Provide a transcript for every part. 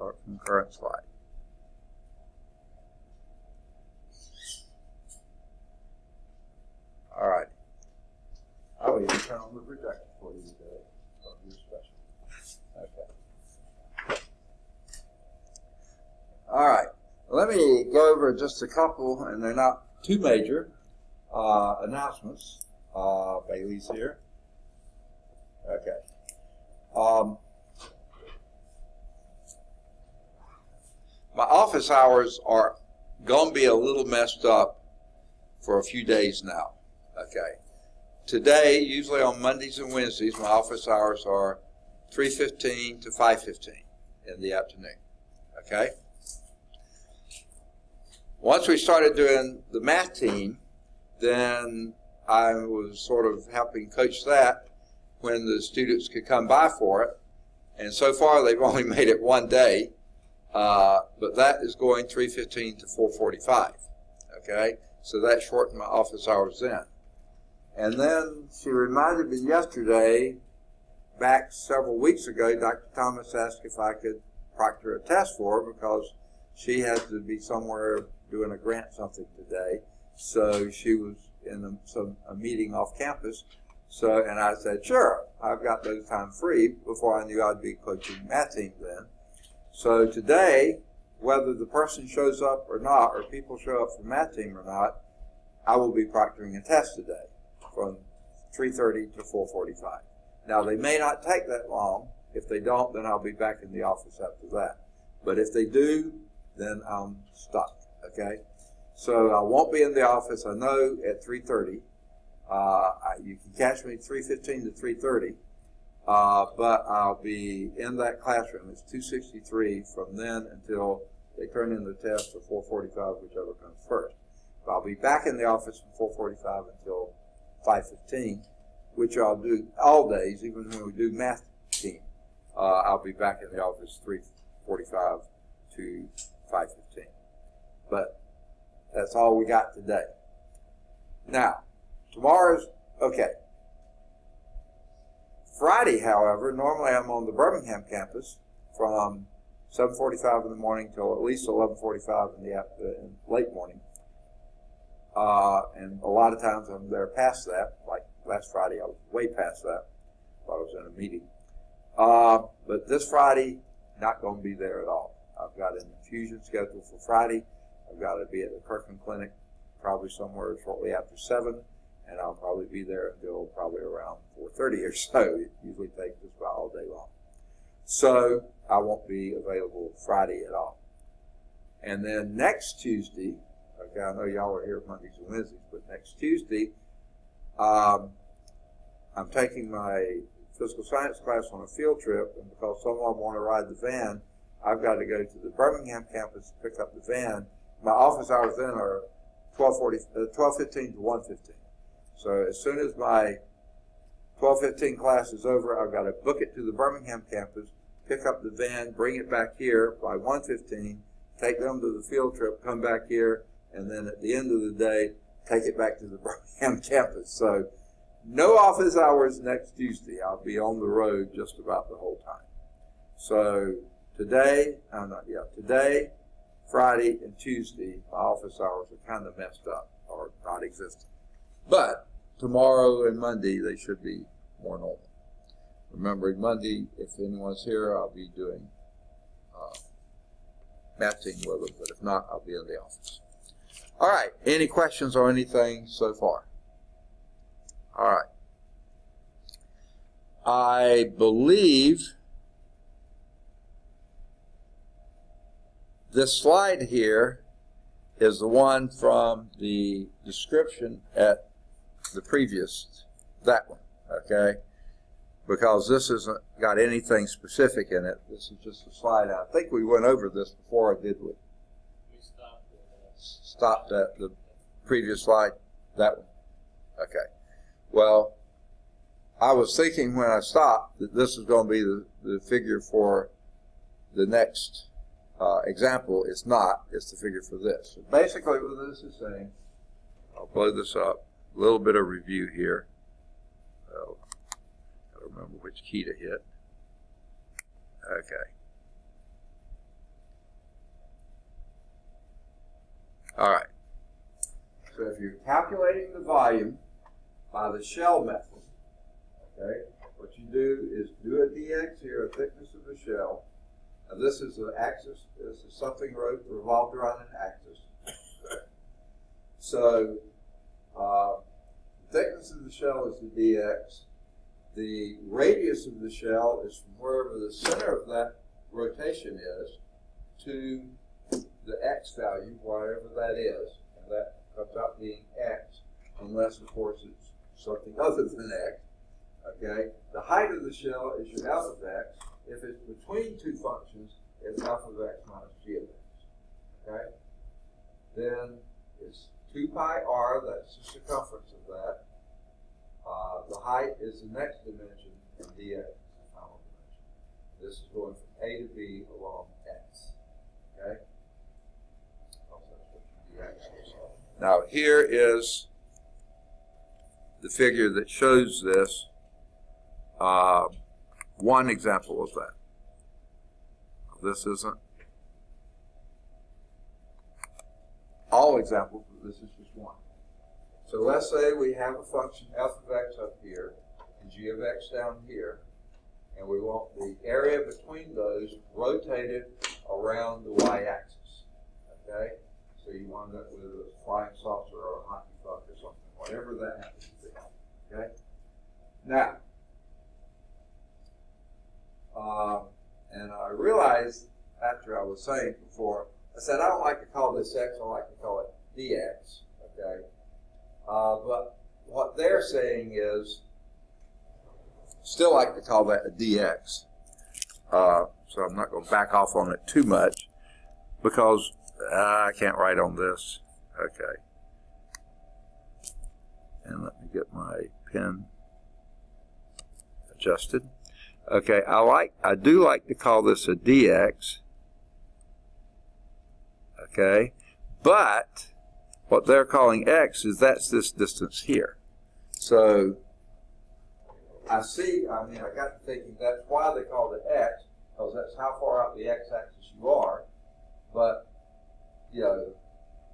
Start from current slide. All right. I will even turn on the projector for you today. So you're special. Okay. All right. Let me go over just a couple, and they're not too major, announcements. Bailey's here. Okay. My office hours are going to be a little messed up for a few days now. Okay. Today, usually on Mondays and Wednesdays, my office hours are 3:15 to 5:15 in the afternoon. Okay. Once we started doing the math team, then I was sort of helping coach that when the students could come by for it. And so far, they've only made it one day, but that is going 3:15 to 4:45. Okay, so that shortened my office hours then. And then she reminded me yesterday, back several weeks ago, Dr. Thomas asked if I could proctor a test for her because she had to be somewhere doing a grant something today. So she was in a meeting off campus. So, and I said, sure, I've got those time free, before I knew I'd be coaching math team then. So today, whether the person shows up or not, or people show up for math team or not, I will be proctoring a test today from 3:30 to 4:45. Now, they may not take that long. If they don't, then I'll be back in the office after that. But if they do, then I'm stuck, okay? So I won't be in the office, I know, at 3:30. You can catch me 3:15 to 3:30, but I'll be in that classroom. It's 263 from then until they turn in the test, or 4:45, whichever comes first. But I'll be back in the office from 4:45 until 5:15, which I'll do all days, even when we do math team. I'll be back in the office 3:45 to 5:15. But that's all we got today. Now, tomorrow's okay. Friday, however, normally I'm on the Birmingham campus from 7:45 in the morning till at least 11:45 in the late morning. And a lot of times I'm there past that. Like last Friday, I was way past that while I was in a meeting. But this Friday, not going to be there at all. I've got an infusion scheduled for Friday. I've got to be at the Kirkland Clinic probably somewhere shortly after 7, and I'll probably be there until probably around 4:30 or so. It usually takes just about all day long. So I won't be available Friday at all. And then next Tuesday, okay, I know y'all are here Mondays and Wednesdays, but next Tuesday, I'm taking my physical science class on a field trip, and because some of them want to ride the van, I've got to go to the Birmingham campus to pick up the van. My office hours then are 12:15 to 1:15. So as soon as my 12:15 class is over, I've got to book it to the Birmingham campus, pick up the van, bring it back here by 1:15, take them to the field trip, come back here, and then at the end of the day, take it back to the Birmingham campus. So no office hours next Tuesday. I'll be on the road just about the whole time. So today, today, Friday, and Tuesday, my office hours are kind of messed up or not existent. But tomorrow and Monday, they should be more normal. Remembering Monday, if anyone's here, I'll be doing math team with them, but if not, I'll be in the office. All right, any questions or anything so far? All right. I believe this slide here is the one from the description at the previous, that one, okay? Because this hasn't got anything specific in it. This is just a slide. I think we went over this before, did we? We stopped at the previous slide, that one. Okay. Well, I was thinking when I stopped that this is going to be the figure for the next example. It's not. It's the figure for this. So basically what this is saying, I'll blow this up, a little bit of review here. Well, I don't remember which key to hit. Okay. you're calculating the volume by the shell method, okay, what you do is do a dx here, a thickness of the shell. Now this is an axis, this is something revolved around an axis. So the thickness of the shell is the dx. The radius of the shell is from wherever the center of that rotation is to the x value, whatever that is, and that comes out being x, unless of course it's something other than x. Okay, the height of the shell is your f of x. If it's between two functions, it's f of x minus g of x. Okay, then it's 2 pi r. That's the circumference of that. The height is the next dimension, and dx is the final dimension. This is going from a to b along x. Okay. Now here is the figure that shows this. One example of that. This isn't all examples, but this is just one. So let's say we have a function f of x up here and g of x down here, and we want the area between those rotated around the y-axis. Okay? So you want that with a flying saucer or a hockey puck or something, whatever that happens to be. Okay? Now, and I realized after I was saying before, I said I don't like to call this x, I like to call it dx. Okay? But what they're saying is, still like to call that a dx. So I'm not going to back off on it too much because I can't write on this. Okay. And let me get my pen adjusted. Okay, I do like to call this a dx. Okay, but what they're calling x is that's this distance here. So I got to thinking that's why they call it x, because that's how far out the x-axis you are. But you know,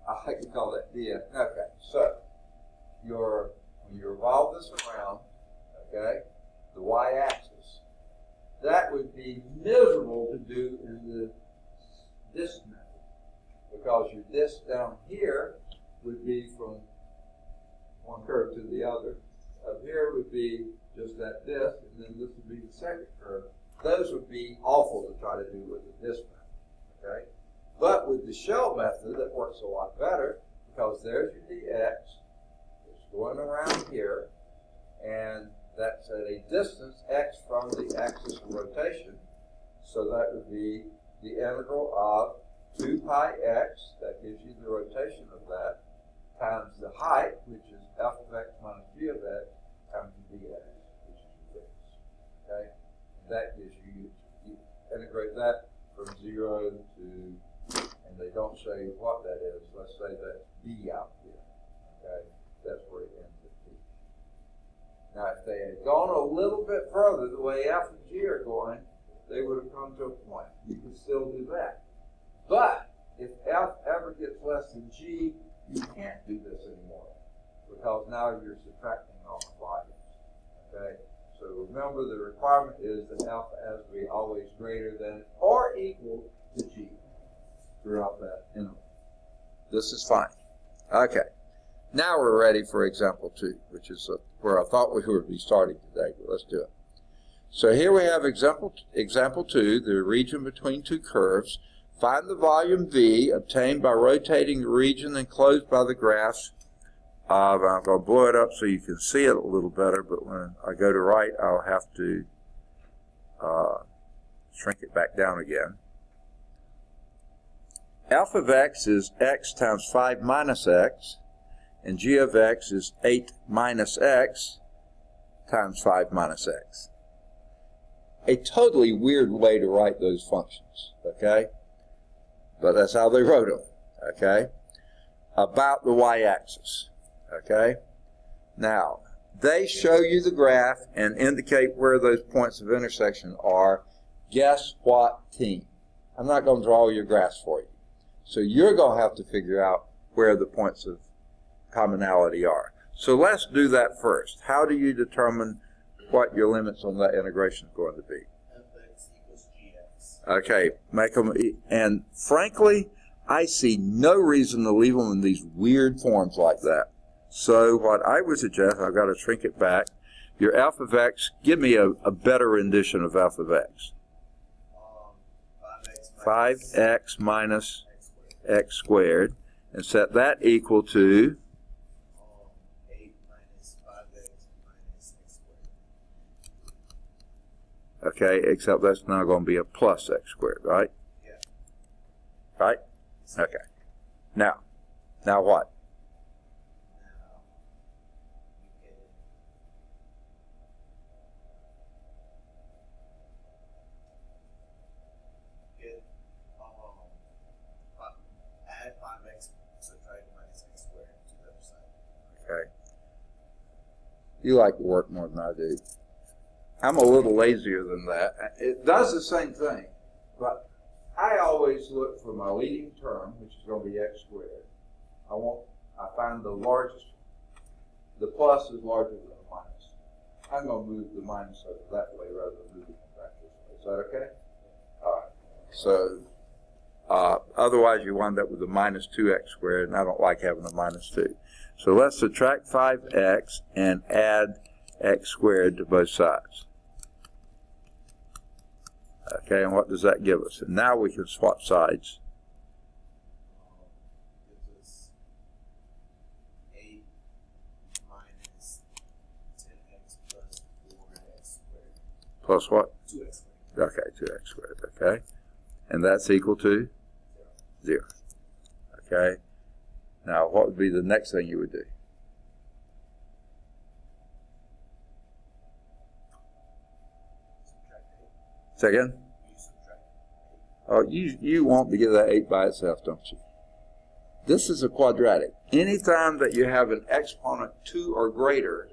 I like to call that dx. Okay, so when you revolve this around, okay, the y-axis, that would be miserable to do in the disk method, because your disk down here would be from one curve to the other. Up here would be just that disk, and then this would be the second curve. Those would be awful to try to do with the disk method. Okay? But with the shell method, that works a lot better, because there's your dx. It's going around here, and that's at a distance x from the axis of rotation. So that would be the integral of 2 pi x, that gives you the rotation of that, times the height, which is f of x minus g of x, times the dx, which is your thickness. Okay? And that gives you integrate that from 0 to, and they don't say what that is. Let's say that's b out here. Okay? That's where it ends at t. Now, if they had gone a little bit further, the way f and g are going, they would have come to a point. You could still do that. But if f ever gets less than g, you can't do this anymore, because now you're subtracting off volumes. Okay? So remember, the requirement is that f has to be always greater than or equal to g throughout that interval. This is fine. Okay. Now we're ready for example 2, which is where I thought we would be starting today, but let's do it. So here we have example 2, the region between two curves. Find the volume V obtained by rotating the region enclosed by the graph. I'm going to blow it up so you can see it a little better, but when I go to write, I'll have to shrink it back down again. F of x is x times 5 minus x, and g of x is 8 minus x times 5 minus x. A totally weird way to write those functions, okay? But that's how they wrote them, okay? About the y-axis, okay? Now, they show you the graph and indicate where those points of intersection are. Guess what, team? I'm not going to draw your graphs for you. So you're going to have to figure out where the points of commonality are. So let's do that first. How do you determine what your limits on that integration is going to be? fx equals gx. Okay, make them, and frankly, I see no reason to leave them in these weird forms like that. So what I would suggest, I've got to shrink it back. Your f of x, give me a better rendition of f of x. 5x minus x squared, and set that equal to 8 minus 5x minus x squared. okay, except that's now going to be a plus x squared, right? Yeah. Right? Okay. Now what? Now you get add 5x, subtract minus x squared to the other side. Okay. You like to work more than I do. I'm a little lazier than that. It does the same thing, but I always look for my leading term, which is going to be x squared. I find the largest, the plus is larger than the minus. I'm going to move the minus over that way rather than moving it back this way. Is that okay? All right. So otherwise you wind up with a minus 2x squared, and I don't like having a minus 2. So let's subtract 5x and add x squared to both sides. Okay, and what does that give us? And now we can swap sides. Gives us 8 minus 10x plus 4x squared. Plus what? 2x squared. Okay, 2x squared, okay. And that's equal to 0. Okay. Now, what would be the next thing you would do? Subtract 8. Say again? You subtract 8. Oh, you want to get that 8 by itself, don't you? This is a quadratic. Anytime that you have an exponent 2 or greater,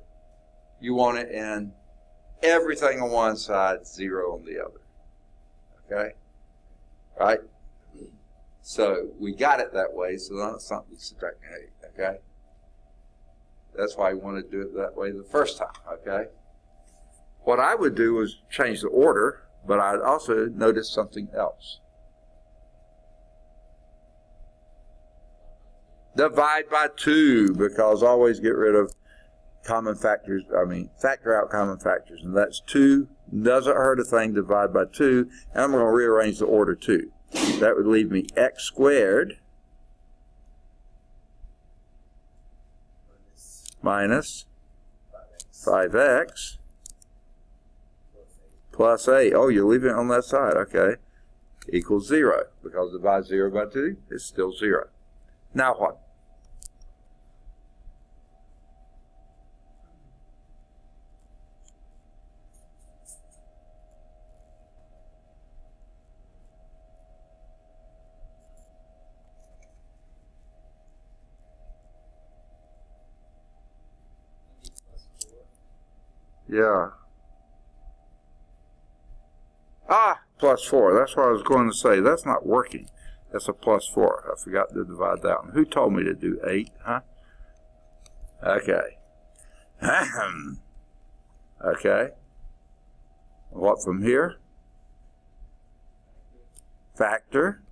you want it in everything on one side, 0 on the other. Okay? Right? So we got it that way, so now it's not subtracting 8. Okay? That's why we want to do it that way the first time. Okay? What I would do is change the order, but I'd also notice something else. Divide by 2, because always get rid of common factors, factor out common factors, and that's 2. Doesn't hurt a thing, divide by 2, and I'm going to rearrange the order 2. That would leave me x squared minus 5x plus 8. Oh, you're leaving it on that side, okay. Equals 0, because divide 0 by 2 is still 0. Now what? Yeah. Plus 4. That's what I was going to say. That's not working. That's a plus 4. I forgot to divide that one. Who told me to do 8, huh? Okay. Okay. What from here? Factor.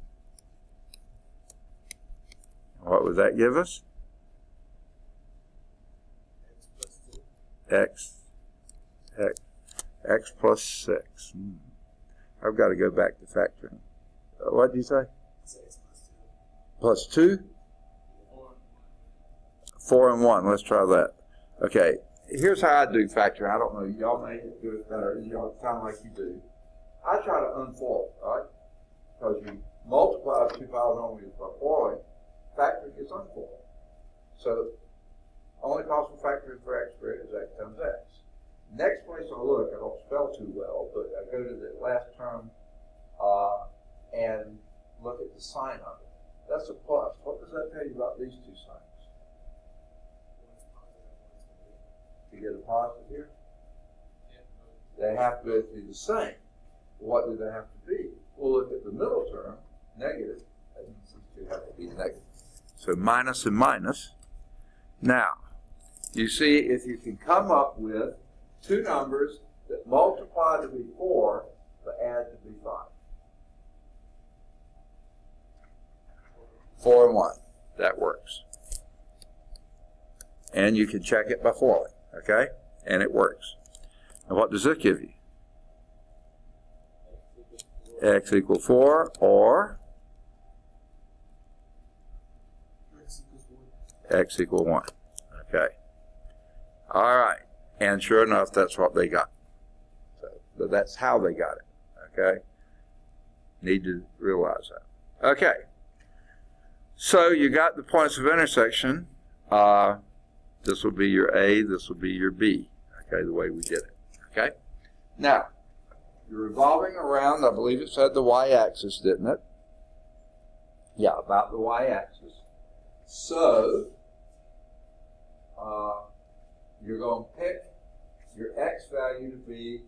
What would that give us? X plus 6. I've got to go back to factoring. What did you say? Plus 2? 4 and 1. Let's try that. Okay. Here's how I do factoring. I don't know. Y'all may do it better. Y'all sound like you do. I try to unfold, right? Because you multiply 2 polynomials by 4, factoring is unfolded. So, only possible factor for x squared is x times x. Next place I look, I don't spell too well, but I go to the last term and look at the sign of it. That's a plus. What does that tell you about these two signs? To get a positive here? They have to be the same. What do they have to be? We'll look at the middle term, negative. That means these two have to be negative. So minus and minus. Now, you see if you can come up with two numbers that multiply to be 4 but add to be 5. 4 and 1. That works. And you can check it by foiling, okay? And it works. And what does this give you? X equals 4 or X equals 1. Okay. All right. And sure enough, that's what they got. So, but that's how they got it. Okay. Need to realize that. Okay. So you got the points of intersection. This will be your A. This will be your B. Okay, the way we did it. Okay. Now, you're revolving around, I believe it said the y-axis, didn't it? Yeah, about the y-axis. So, you're going to pick your x value to be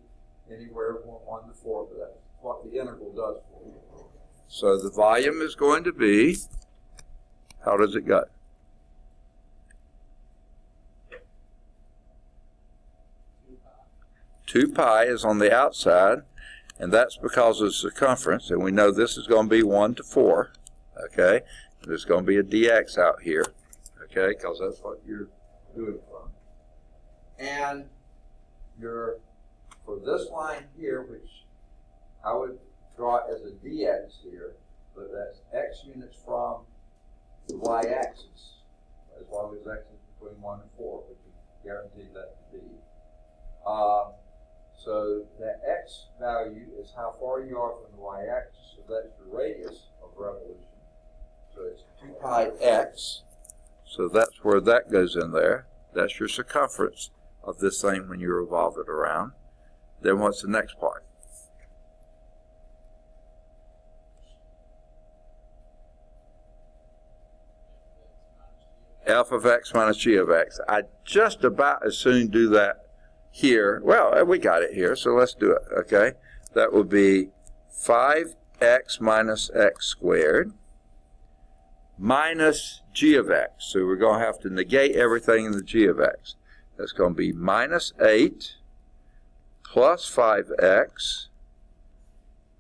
anywhere from 1 to 4, but that's what the integral does for you. So the volume is going to be, how does it go? Two pi is on the outside, and that's because of circumference, and we know this is going to be 1 to 4, okay? There's going to be a dx out here, okay, because that's what you're doing it from. And for this line here, which I would draw it as a dx here, but that's x units from the y-axis, as long as x is between 1 and 4, which is guaranteed that to be. So that x value is how far you are from the y-axis, so that's your radius of revolution. So it's 2 pi x, so that's where that goes in there. That's your circumference of this thing when you revolve it around. Then what's the next part? F of x minus g of x. I just about as soon do that here. Well, we got it here, so let's do it, okay? That would be 5x minus x squared minus g of x. So we're going to have to negate everything in the g of x. That's going to be minus 8 plus 5x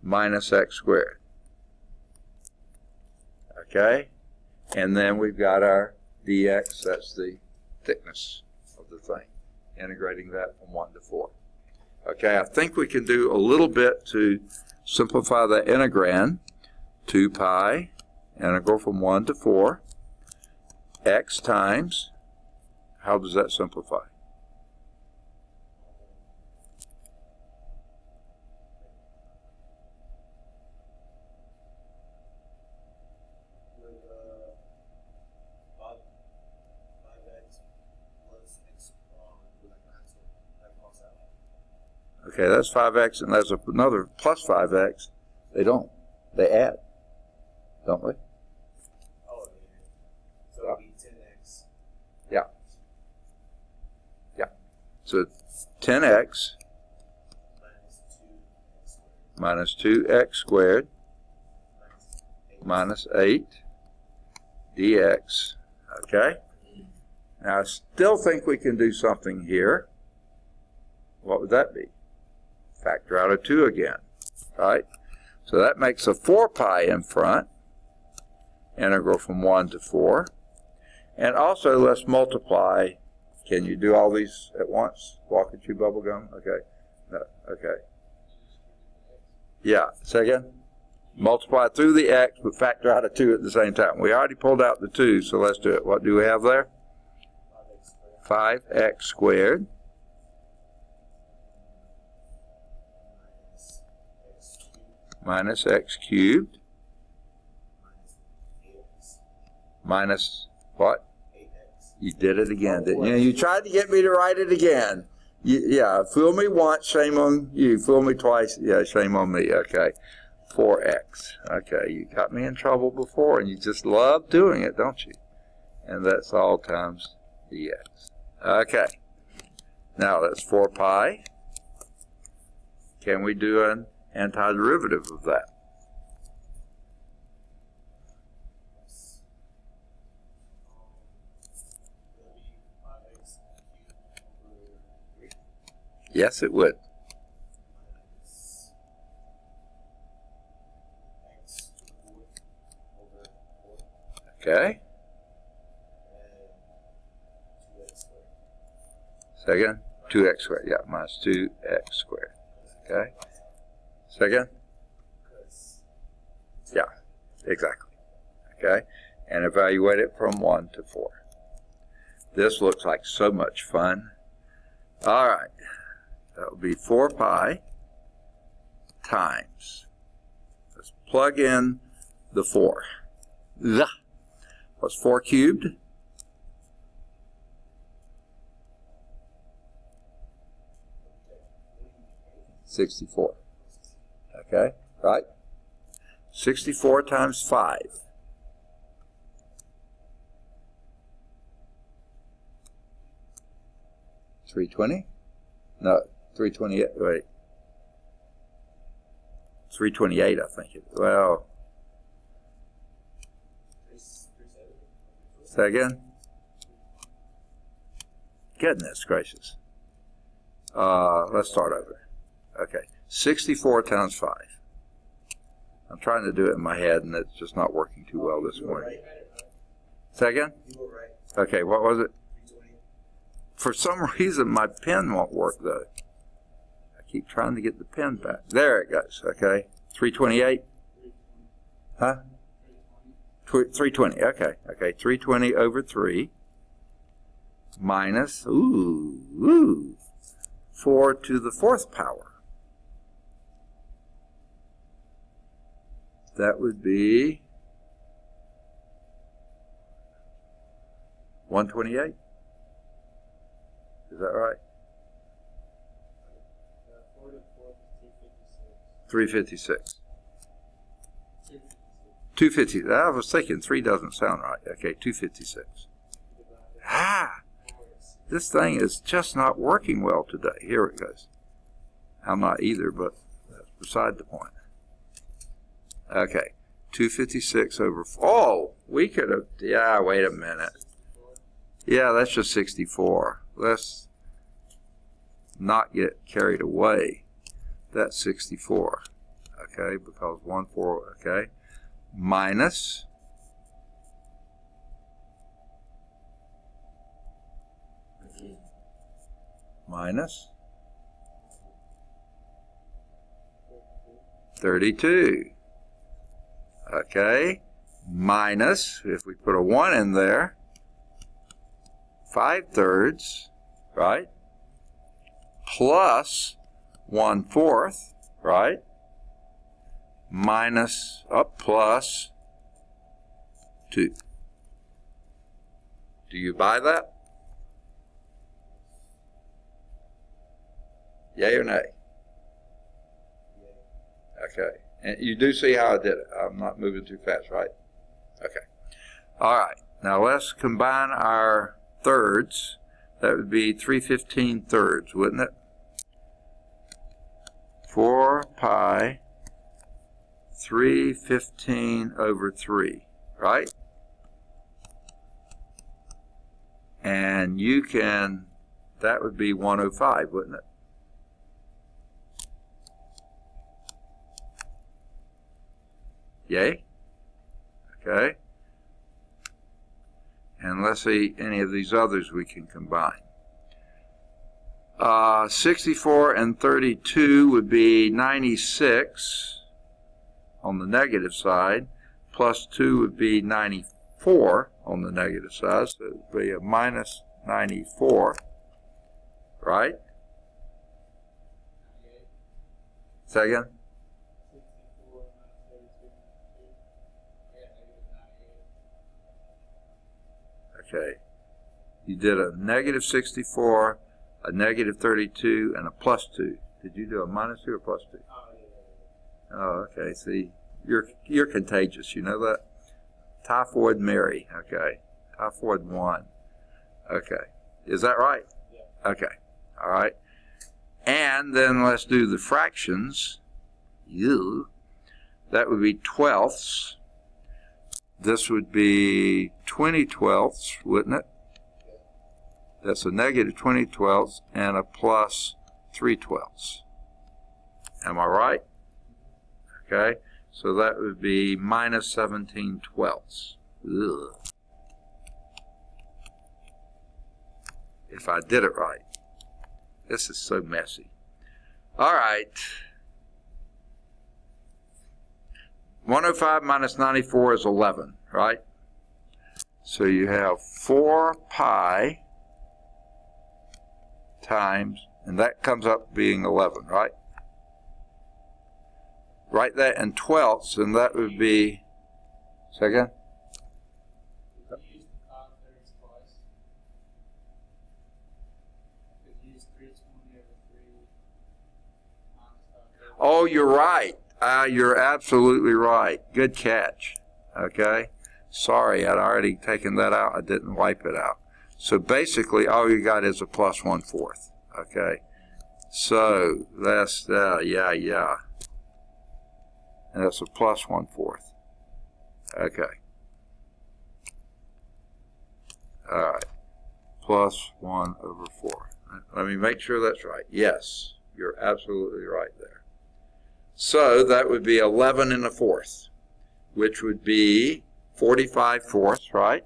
minus x squared. Okay? And then we've got our dx, that's the thickness of the thing. Integrating that from 1 to 4. Okay, I think we can do a little bit to simplify the integrand. 2 pi, integral from 1 to 4, x times, how does that simplify? Okay, that's 5x, and there's another plus 5x. They don't. They add, don't they? Oh, yeah. So it'll be 10x. Yeah. Yeah. So 10x minus 2x squared minus 8 dx. Okay? Now I still think we can do something here. What would that be? Factor out a 2 again, right? So that makes a 4 pi in front, integral from 1 to 4. And also let's multiply. Can you do all these at once? Walk and chew bubble gum? Okay. No. Okay. Yeah. Say again? Multiply through the x, but factor out a 2 at the same time. We already pulled out the 2, so let's do it. What do we have there? 5x squared. Minus x cubed minus what? 8x. You did it again, didn't you? You tried to get me to write it again. Yeah, fool me once, shame on you. Fool me twice, yeah, shame on me. Okay, 4x. Okay, you got me in trouble before, and you just love doing it, don't you? And that's all times dx. Okay, now that's 4 pi. Can we do an antiderivative of that? Yes, it would. Minus x to the fourth over 4. Okay. And 2x squared. Second, 2x squared. Yeah, minus 2x squared. Okay. Second? Because Yeah, exactly. Okay. And evaluate it from 1 to 4. This looks like so much fun. All right. That will be 4 pi times. Let's plug in the 4. Ugh. What's 4 cubed? 64. Okay, right? 64 times 5. 320? No, 328. Wait. 328, I think it. Well, say again? Goodness gracious. Let's start over. Okay, 64 times 5. I'm trying to do it in my head, and it's just not working too well this morning. Say again? You were right. Okay, what was it? 320. For some reason, my pen won't work, though. I keep trying to get the pen back. There it goes, okay. 328? Huh? 320, okay. Okay, 320 over 3 minus, 4 to the 4th power. That would be 128. Is that right? 4 to 4 is 356. 256. 250. I was thinking 3 doesn't sound right. Okay, 256. This thing is just not working well today. Here it goes. I'm not either, but that's beside the point. Okay, 256 over 4. Oh, we could have, yeah, wait a minute. Yeah, that's just 64. Let's not get carried away. That's 64. Okay, because 1, 4, okay. Minus. Minus 32. Okay, minus, if we put a 1 in there, 5/3, right? Plus 1/4, right? Minus, plus 2. Do you buy that? Yay or nay? Okay. And you do see how I did it. I'm not moving too fast, right? Okay. All right. Now let's combine our thirds. That would be 3/15, wouldn't it? 4 pi 3/15 over 3, right? And you can, that would be 105, wouldn't it? Yay? Okay. And let's see any of these others we can combine. 64 and 32 would be 96 on the negative side, plus 2 would be 94 on the negative side, so it would be a minus 94, right? Say again? Okay, you did a negative 64, a negative 32, and a plus 2. Did you do a minus 2 or plus 2? Oh, okay, see, you're contagious, you know that? Typhoid Mary, okay. Typhoid 1, okay. Is that right? Yeah. Okay, all right. And then let's do the fractions. That would be 12ths. This would be 20/12, wouldn't it? That's a negative 20/12 and a plus 3/12. Am I right? Okay, so that would be minus 17/12. Ugh. If I did it right. This is so messy. All right. 105 minus 94 is 11, right? So you have 4 pi times, and that comes up being 11, right? Write that in twelfths, and that would be, second? Oh, you're right. You're absolutely right. Good catch. Okay. Sorry, I'd already taken that out. I didn't wipe it out. So basically, all you got is a plus 1/4. Okay. So that's yeah. And that's a plus 1/4. Okay. All right. Plus 1/4. Let me make sure that's right. Yes, you're absolutely right there. So that would be 11 1/4, which would be 45/4, right?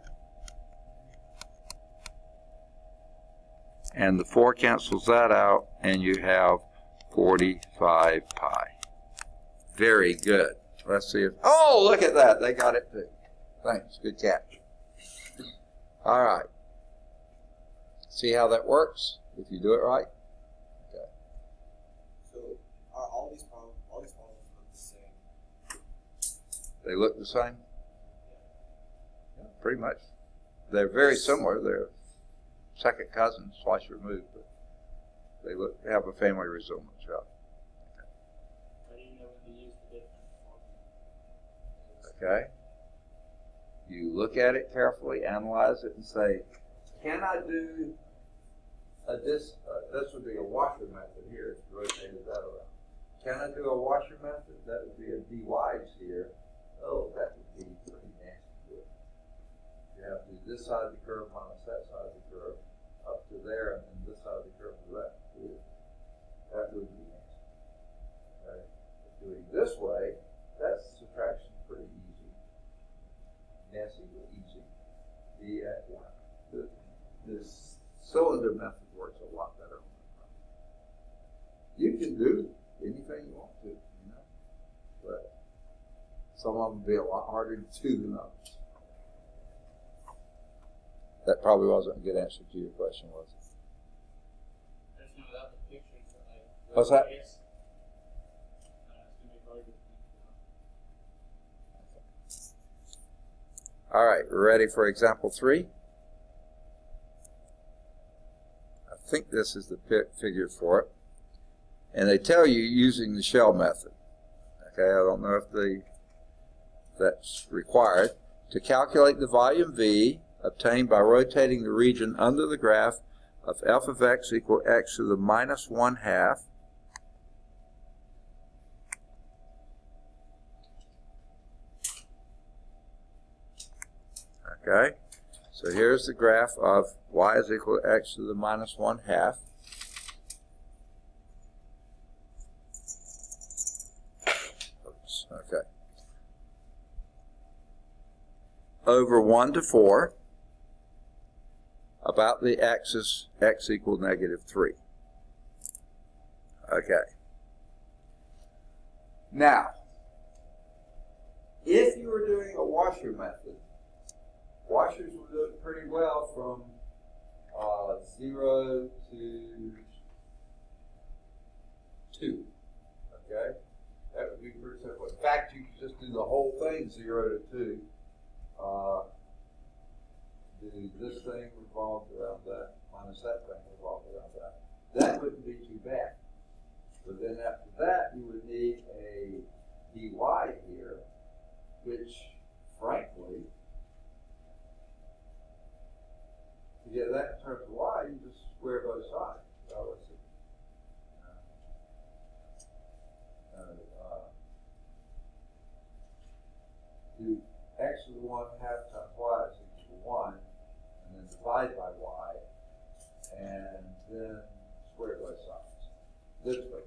And the 4 cancels that out, and you have 45 pi. Very good. Let's see if, oh, look at that. They got it too. Thanks. Good catch. All right. See how that works if you do it right? Okay. So are all these problems look the same? They look the same? Yeah, pretty much. They're very similar. They're second cousins, twice removed, but they have a family resemblance. Yeah. How do you know when to use the different formulas? Okay. You look at it carefully, analyze it, and say, can I do this would be a washer method here if you rotated that around. Can I do a washer method? That would be a dy's here. Oh, that would be pretty nasty. You have to do this side of the curve minus that side of the curve up to there, and then this side of the curve to that. That would be nasty. Okay. Doing this way, that's subtraction pretty easy. Nasty but easy. This cylinder method works a lot better. You can do anything you want to, you know, but some of them will be a lot harder to do than others. That probably wasn't a good answer to your question, was it? There's no other pictures. What's that? It's gonna be hard to think. All right, we're ready for example 3. I think this is the figure for it. And they tell you using the shell method. Okay, I don't know if that's required. To calculate the volume V obtained by rotating the region under the graph of f of x equal x to the minus 1/2 Okay, so here's the graph of y is equal to x to the minus 1/2. Oops, okay. Over 1 to 4, about the axis x equal -3. Okay. Now, if you were doing a washer method, washers will do it pretty well from 0 to 2. Okay? That would be pretty simple. In fact, you could just do the whole thing 0 to 2. Do this thing revolved around that, minus that thing revolved around that. That wouldn't be too bad. But then after that, you would need a dy here, which, frankly, to get that in terms of y, you just square both sides. So let's see. Do x to the 1/2 times y is equal to 1, and then divide by y, and then square both sides. this way.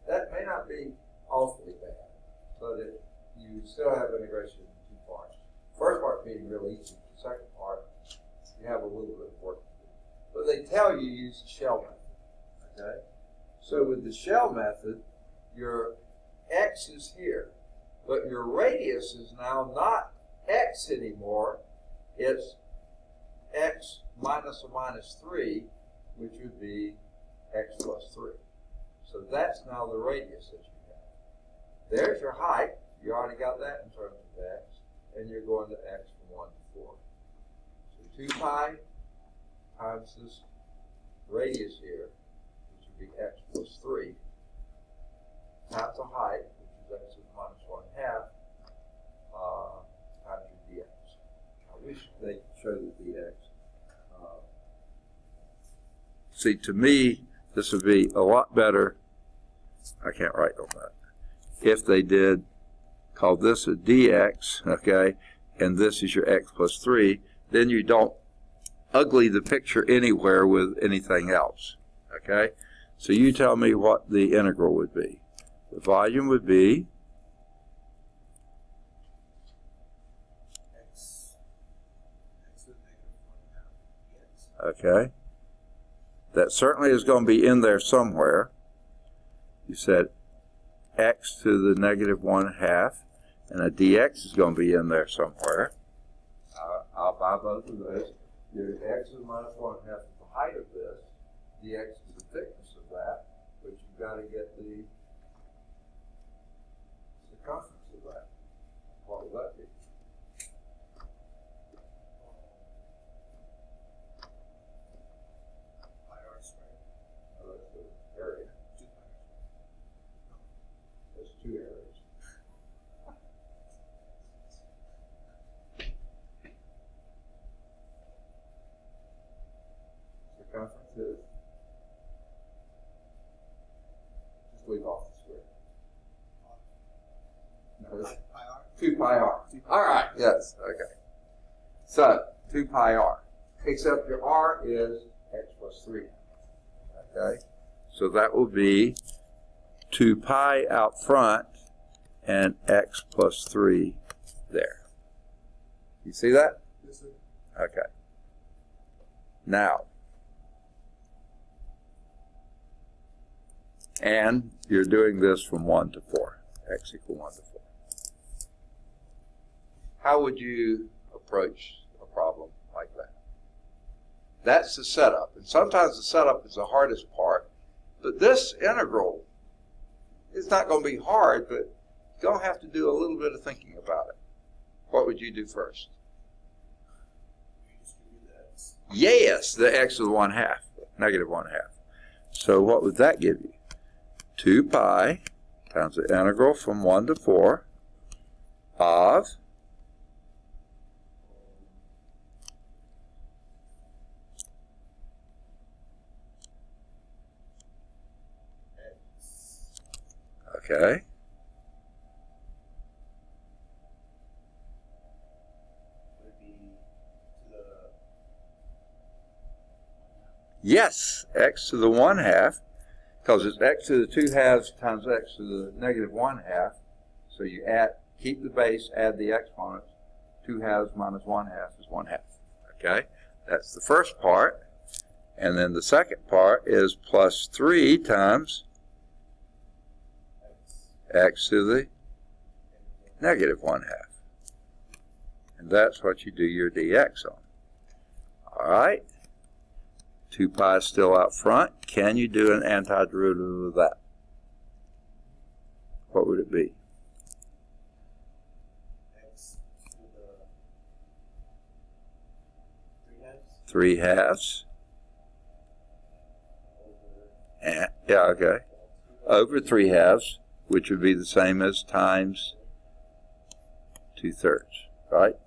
That may not be awfully bad, so that you still have integration in 2 parts. First part being real easy. The second part, you have a little bit of work to do. But they tell you use the shell method. Okay? So with the shell method, your x is here, but your radius is now not x anymore. It's x minus or minus 3, which would be x plus 3. So that's now the radius that you have. There's your height. You already got that in terms of x. And you're going to x from 1 to 4. So 2 pi times this radius here, which would be x plus 3, times the height, which is x to the minus 1/2, times your dx. I wish they could show the dx. See, to me, this would be a lot better. I can't write on that. If they did call this a dx, okay, and this is your x plus 3, then you don't ugly the picture anywhere with anything else, okay? So you tell me what the integral would be. The volume would be x to the -1/2 dx. okay. That certainly is going to be in there somewhere. You said x to the -1/2, and a dx is going to be in there somewhere. I'll buy both of those. Your x to the -1/2 is the height of this. Dx is the thickness of that, but you've got to get the circumference of that. What would that be? Pi r squared. Oh, that's the area. 2 pi r squared. There's 2 areas. Circumference is, just leave off the square. No, Pi r. 2 pi r. All right, yes, okay. So, 2 pi r, except your r is x plus 3. Okay, so that will be 2 pi out front and x plus 3 there. You see that? Yes, sir. Okay. Now, and you're doing this from 1 to 4, x equal 1 to 4. How would you approach a problem like that? That's the setup. And sometimes the setup is the hardest part. But this integral is not going to be hard, but you're going to have to do a little bit of thinking about it. What would you do first? Redistribute the x. Yes, the x to the 1/2, -1/2. So what would that give you? 2 pi times the integral from 1 to 4 of X. okay. Would it be to the Yes, x to the 1/2, because it's x to the 2/2 times x to the -1/2. So you add, keep the base, add the exponents. 2/2 minus 1/2 is 1/2. Okay, that's the first part. And then the second part is plus 3 times x. x to the -1/2. And that's what you do your dx on. All right. 2 pi is still out front. Can you do an antiderivative of that? What would it be? X to the 3/2 3/2. over And, yeah, okay. Over 3/2, which would be the same as times 2/3, right?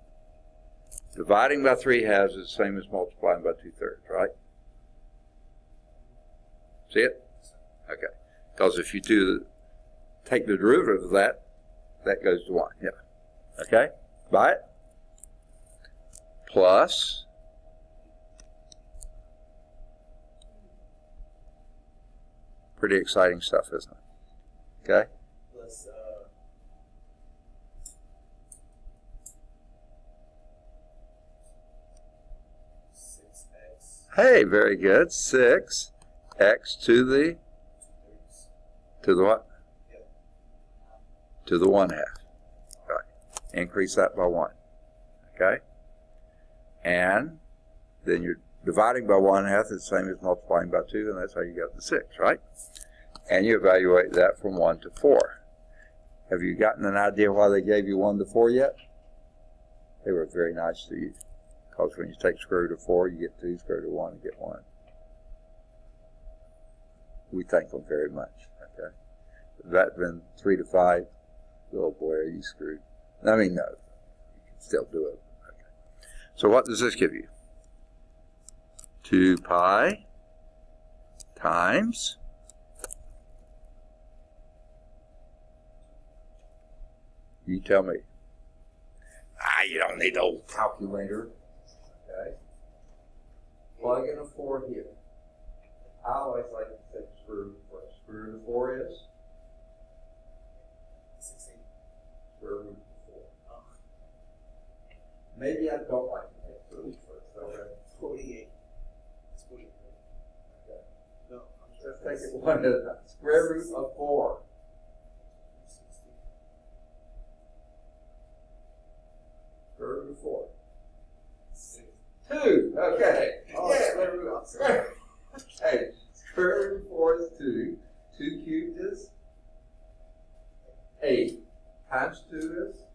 Dividing by 3/2 is the same as multiplying by 2/3, right? See it? Okay. Because if you take the derivative of that, that goes to 1. Yeah. Okay? By it? Plus Pretty exciting stuff, isn't it? Okay? Plus, 6x. Hey, very good. 6x to the what? Yeah. To the 1/2. Right. Increase that by 1. Okay? And then you're dividing by 1/2 is the same as multiplying by 2, and that's how you get the 6, right? And you evaluate that from 1 to 4. Have you gotten an idea why they gave you 1 to 4 yet? They were very nice to you. Because when you take square root of 4, you get 2, square root of 1, you get 1. We thank them very much. Okay? If that had been 3 to 5, oh boy, are you screwed. I mean, no. You can still do it. Okay. So what does this give you? 2 pi times you tell me. You don't need the old calculator. Okay. Plug in a 4 here. I always like to take square root first. Square root of 4 is? 16. Square root of 4. Oh. Maybe I don't like to take square root first. Okay. 48. It's 48. Okay. No, I'm sure. Let's take it one at a time. Square root of 4. 16. Square root of 4. 6. 2. Okay. Oh, Yeah. square root of Hey, square root of 4 is 2. 2 cubed is 8. Times 2 is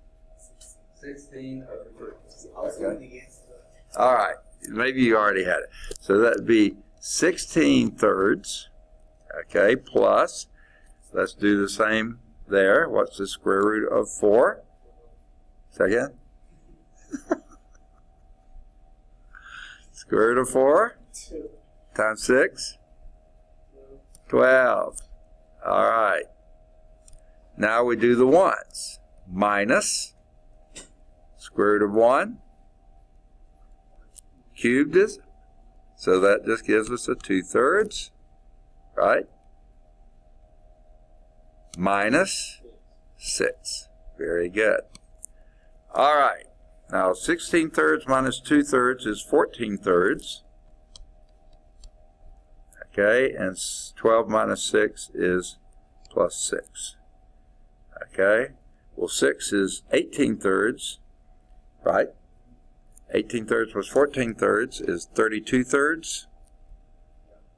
16 over 3. I was going against the. All right. Maybe you already had it. So that would be 16 thirds. Okay, plus, let's do the same there. What's the square root of 4? Second. Square root of 4 2. times 6. 12. All right. Now we do the ones. Minus square root of 1 cubed is, so that just gives us a 2/3, right? Minus 6. Very good. All right. Now 16 thirds minus 2/3 is 14 thirds. Okay, and 12 minus 6 is plus 6. Okay, well 6 is 18 thirds, right? 18 thirds plus 14 thirds is 32 thirds.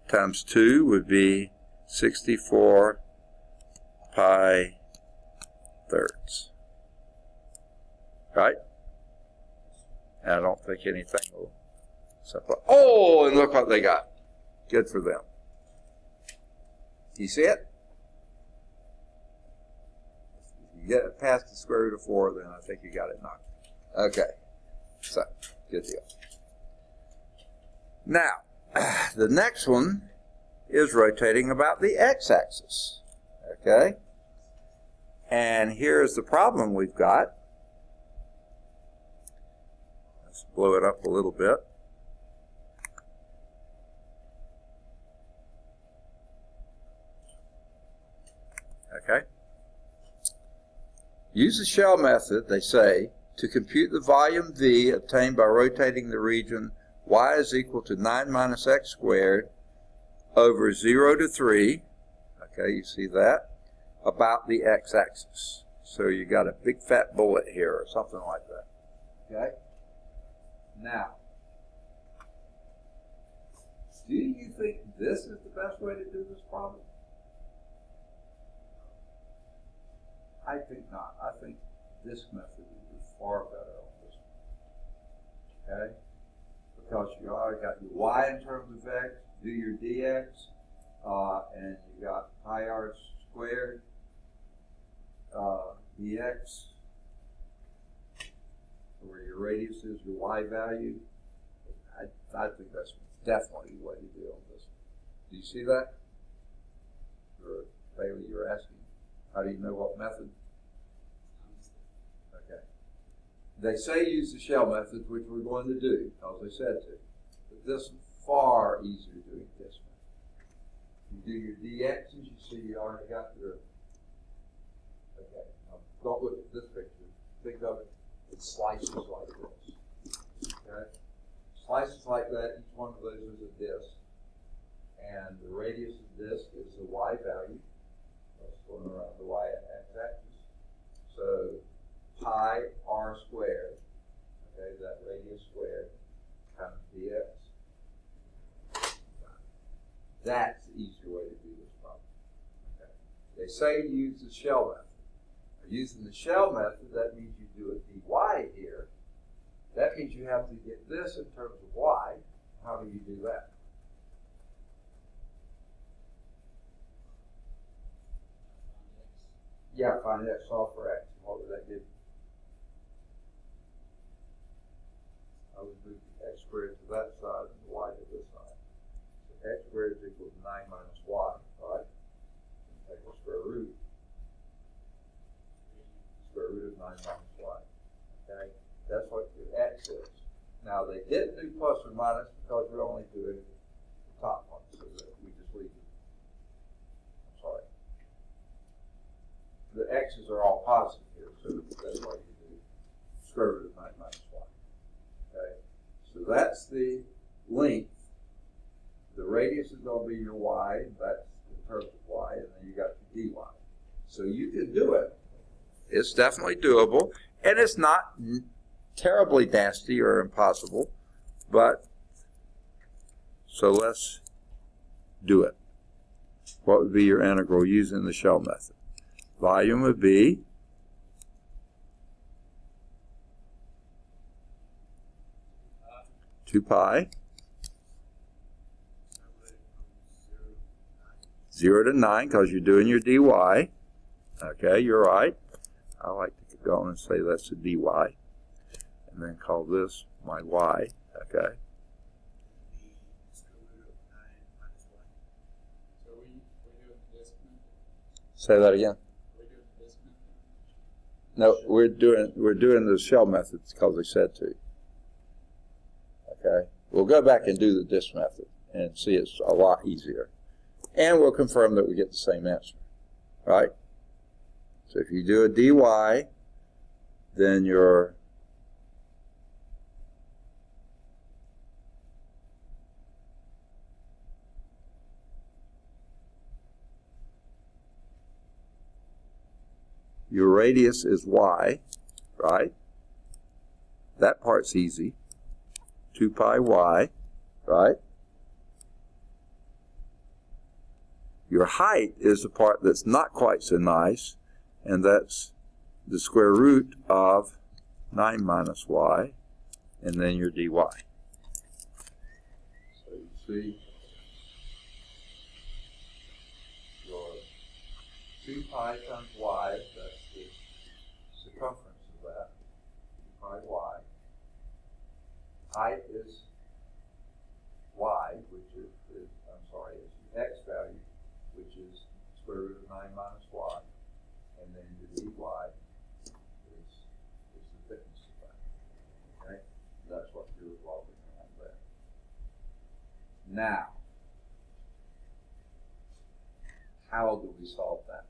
Times 2 would be 64 pi thirds. Right? And I don't think anything will simplify. Oh, and look what they got. Good for them. You see it? If you get it past the square root of 4, then I think you got it knocked. Okay. So, good deal. Now, the next one is rotating about the x-axis. Okay? And here's the problem we've got. Let's blow it up a little bit. Okay? Use the shell method, they say, to compute the volume V obtained by rotating the region y is equal to 9 minus x squared over 0 to 3, okay, you see that, about the x-axis. So you got a big fat bullet here or something like that. Okay? Now, do you think this is the best way to do this problem? I think not. I think this method is far better on this one. Okay? Because you already got your y in terms of x, do your dx, and you got pi r squared dx, where your radius is your y value. I think that's definitely the way to do on this one. Do you see that? Bailey, you're asking, how do you know what method? Okay. They say use the shell method, which we're going to do, because they said to. But this is far easier doing this one. do your dx's, you see you already got your, okay, now don't look at this picture. Think of it, it's slices like this, okay? Slices like that, each one of those is a disk, and the radius of the disk is the y value. That's going around the y-axis. So pi r squared, okay, that radius squared, times dx. That's the easier way to do this problem. Okay. They say use the shell method. Using the shell method, that means you do a dy here. That means you have to get this in terms of y. How do you do that? Yeah, find x, solve for x. What would that give you? I would move the x squared to that side and the y to this side. So x squared is equal to 9 minus y, right? Take the square root. Square root of 9 minus y. Okay? That's what your x is. Now, they didn't do plus or minus because we're only doing the top one, so that we just leave it. I'm sorry. The x's are all positive here, so that's why you do square root of 9 minus y. Okay? So that's the length. The radius is going to be your y, that's in terms of y, and then you got your dy. So you can do it. It's definitely doable, and it's not terribly nasty or impossible, but so let's do it. What would be your integral using the shell method? Volume would be 2 pi 0 to 9 because you're doing your dy. Okay, you're right. I like to go on and say that's a dy, and then call this my y. Okay. So we're doing this method? Say that again. We're doing this method? No, we're doing the shell methods because they said to. Okay. We'll go back and do the disk method and see it's a lot easier, and we'll confirm that we get the same answer. Right. So if you do a dy, then your radius is y, right? That part's easy. 2 pi y, right? Your height is the part that's not quite so nice, and that's the square root of 9 minus y, and then your dy. So you see your 2 pi times y, that's the circumference of that, 2 pi y. Height is y, which is the x value, which is square root of 9 minus y. And then your dy is the thickness of that. Okay? That's what you're revolving around there. Now, how do we solve that?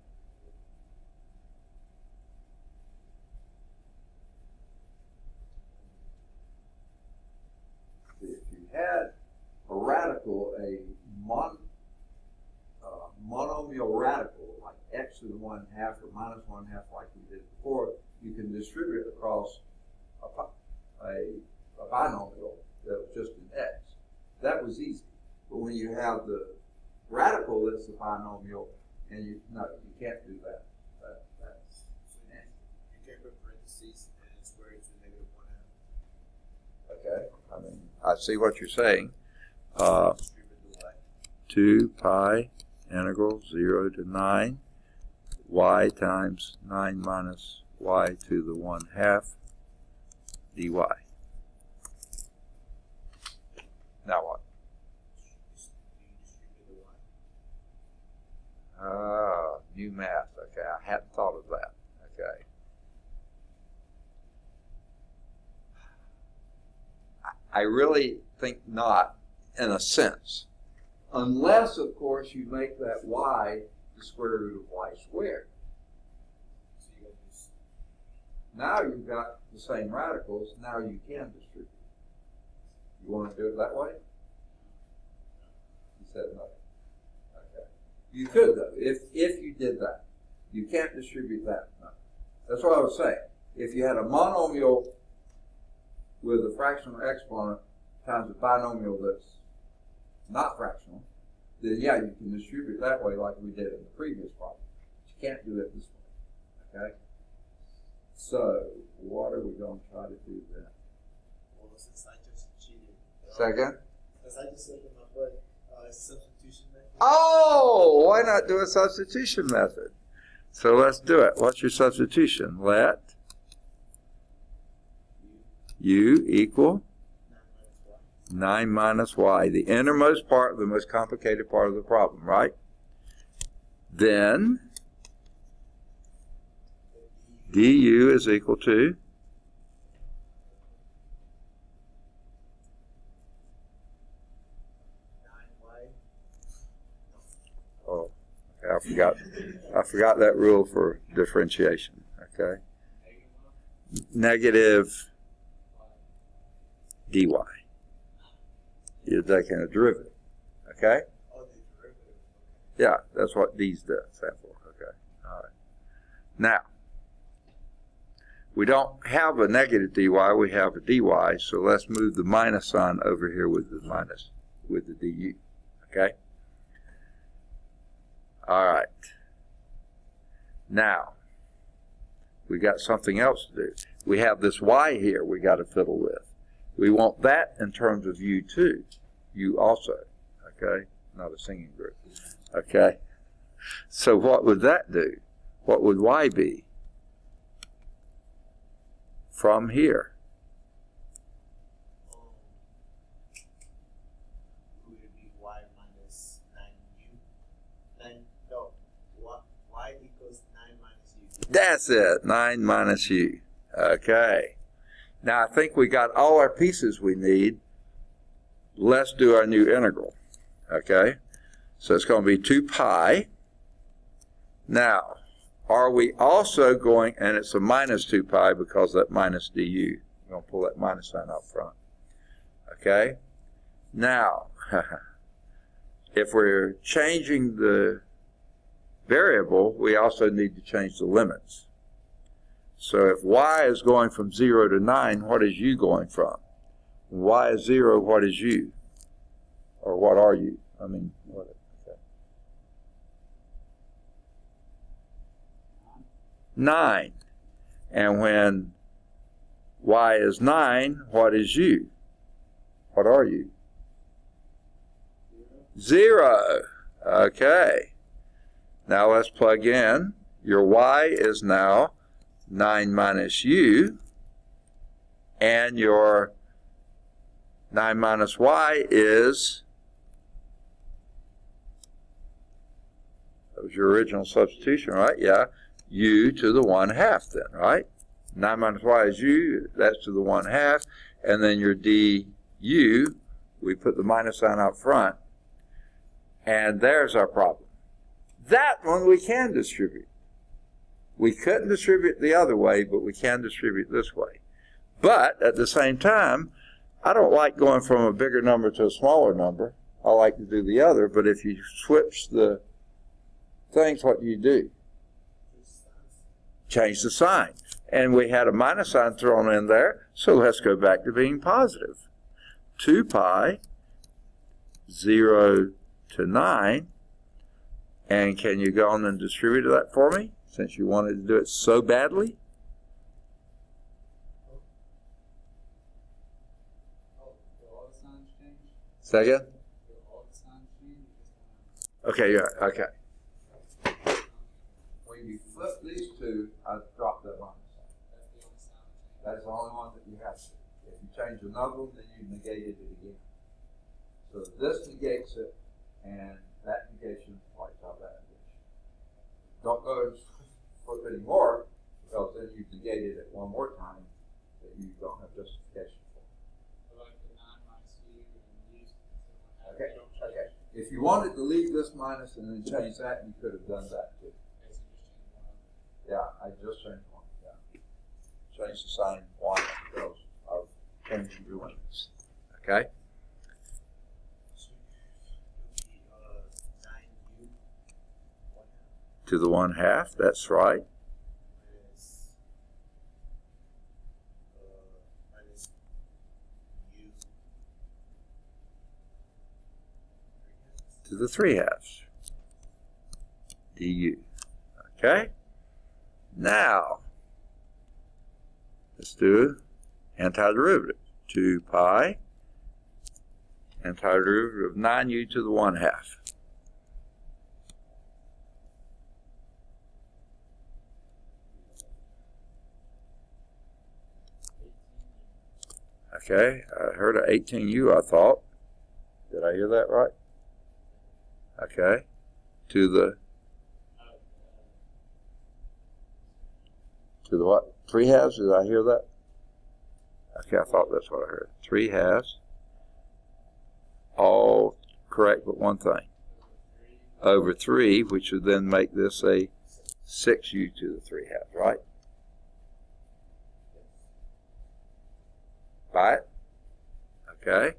If you had a radical, a monomial radical, like x to the 1/2 or minus 1/2 like we did before, you can distribute it across a binomial that was just an x. That was easy. But when you have the radical that's the binomial, and you can't do that. That's nasty. You can't put parentheses and square root to negative 1/2. Okay. I mean, I see what you're saying. Distribute the y. 2 pi integral 0 to 9 y times 9 minus y to the 1/2 dy. Now what? New math. Okay, I hadn't thought of that. Okay. I really think not, in a sense. Unless, of course, you make that y the square root of y squared. So you gotta use. Now you've got the same radicals, now you can distribute. You want to do it that way? You said no. Okay. You could though, if you did that. You can't distribute that. No. That's what I was saying. If you had a monomial with a fractional exponent times a binomial that's not fractional, then yeah, you can distribute that way like we did in the previous problem. But you can't do it this way. Okay? So, what are we going to try to do then? Well, since I just cheated. Second? As I just said in my book, substitution method. Oh, why not do a substitution method? So let's do it. What's your substitution? Let u equal 9 minus y, the innermost part, the most complicated part of the problem, right? Then du is equal to 9y. oh, okay, I forgot that rule for differentiation. Okay, negative dy. You're taking a derivative. Okay. Oh, the derivative. Yeah, that's what these stand for. Okay. All right. Now, we don't have a negative dy, we have a dy, so let's move the minus sign over here with the du. Okay? All right. Now, we got something else to do. We have this y here we got to fiddle with. We want that in terms of u too. U also. Okay? Not a singing group. Okay? So what would that do? What would y be? From here. Would it be y minus 9u? No, y equals 9 minus u. That's it. 9 minus u. Okay. Now I think we got all our pieces we need. Let's do our new integral. Okay? So it's going to be 2 pi. Now, are we also going, and it's a minus 2 pi because that minus du. I'm going to pull that minus sign out front. Okay? Now, if we're changing the variable, we also need to change the limits. So if y is going from 0 to 9, what is u going from? When y is 0, what is u? Or what are you? I mean, what? Okay. 9. And when y is 9, what is u? What are you? 0. Okay. Now let's plug in. Your y is now 9 minus u, and your 9 minus y is, that was your original substitution, right? Yeah, u to the 1/2 then, right? 9 minus y is u, that's to the 1/2, and then your du, we put the minus sign out front, and there's our problem. That one we can distribute. We couldn't distribute the other way, but we can distribute this way. But at the same time, I don't like going from a bigger number to a smaller number. I like to do the other, but if you switch the things, what do you do? Change the sign. And we had a minus sign thrown in there, so let's go back to being positive. 2 pi, 0 to 9, and can you go on and distribute that for me, since you wanted to do it so badly? Second? Okay, yeah, okay. When you flip these two, I drop that minus sign. That's the only one that you have to. If you change another one, then you negated it again. So this negates it, and that negation wipes out that negation. Don't go and flip any more, because then you've negated it one more time that you don't have justification for. Okay, okay. If you wanted to leave this minus and then change that, you could have done that too. Yeah, I just changed one. Yeah, change the sign one because of changing your limits. Okay. To the 1/2. That's right. To the 3/2 du. Okay. Now let's do antiderivative. 2 pi antiderivative of 9u to the 1/2. Okay, I heard an 18u, I thought. Did I hear that right? Okay, to the what? 3/2? Did I hear that? Okay, I thought that's what I heard. 3/2. All correct but one thing. Over 3, which would then make this a 6u to the 3/2, right? By it. Okay.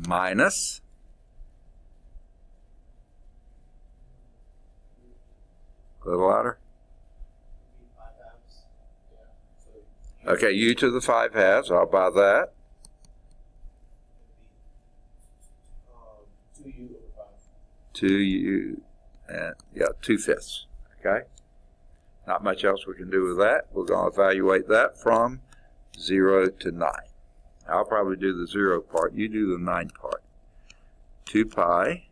Minus. A little louder. Okay, u to the 5/2. I'll buy that. 2u and yeah, 2/5. Okay. Not much else we can do with that. We're going to evaluate that from 0 to 9. I'll probably do the 0 part. You do the 9 part. 2 pi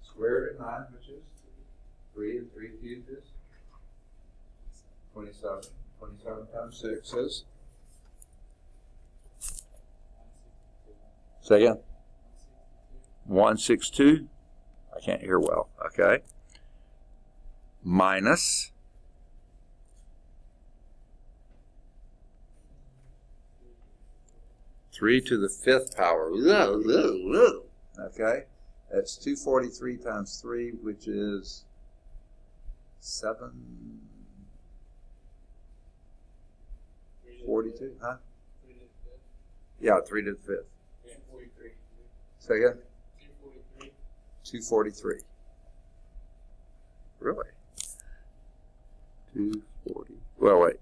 square root of 9, which is 3, and 3 cubed is 27. 27 times 6 is. Say again. 162. I can't hear well. Okay. Minus. Three to the 5th power. Okay. That's 243 times 3, which is 742, huh? Yeah, 3 to the 5th. 243. Say again? 243. 243. Really? 240. Well, wait.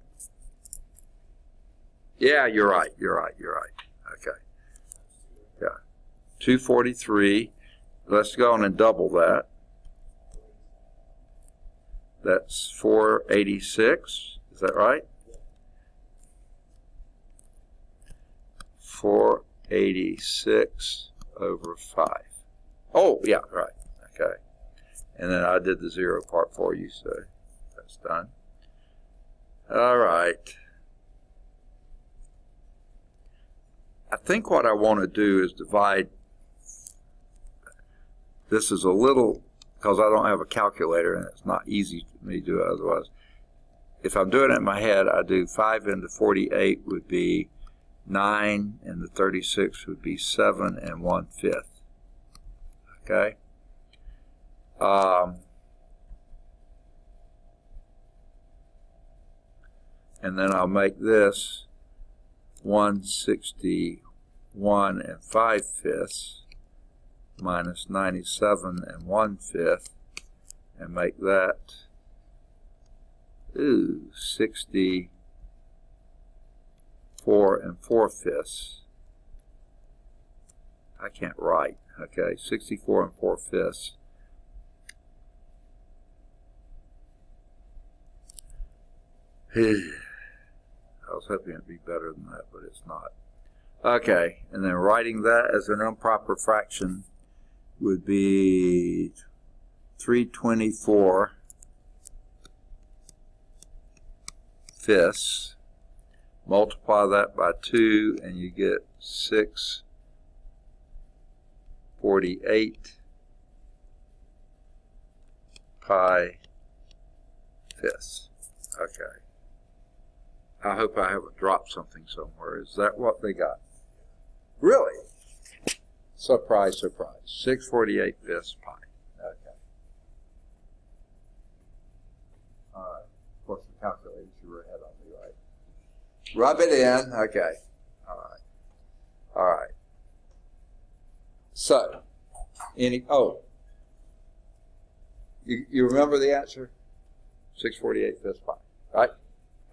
Yeah, you're right. You're right. You're right. Okay. Yeah. 243. Let's go on and double that. That's 486. Is that right? 486 over 5. Oh, yeah, right. Okay. And then I did the 0 part for you, so that's done. All right. I think what I want to do is divide. This is a little, because I don't have a calculator and it's not easy for me to do it otherwise. If I'm doing it in my head, I do 5 into 48 would be 9, and the 36 would be 7 and 1/5. Okay? And then I'll make this 161 and 5/5 minus 97 and 1/5, and make that 64 and 4/5. I can't write. Okay, 64 and 4/5. I was hoping it'd be better than that, but it's not. Okay, and then writing that as an improper fraction would be 324/5 multiply that by 2, and you get 6/48 pi fifths. Okay. I hope I haven't dropped something somewhere. Is that what they got? Really? Surprise, surprise. 6/48 fifths pi. Okay. All right. Of course, the calculators you were ahead of me, right? Rub it in. Okay. All right. All right. So, you remember the answer? 6/48 fifths pi, right?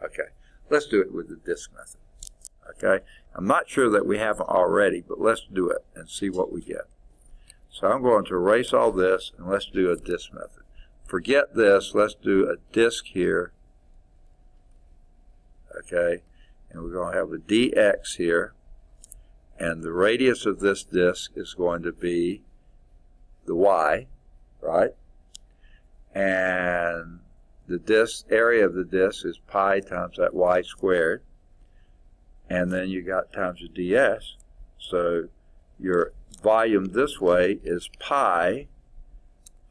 Okay. Let's do it with the disk method. Okay. I'm not sure that we haven't already, but let's do it and see what we get. So I'm going to erase all this, and let's do a disk method. Forget this. Let's do a disk here. Okay. And we're going to have a dx here. And the radius of this disk is going to be the y, right? And the disk area of the disk is pi times that y squared. And then you got times the ds. So your volume this way is pi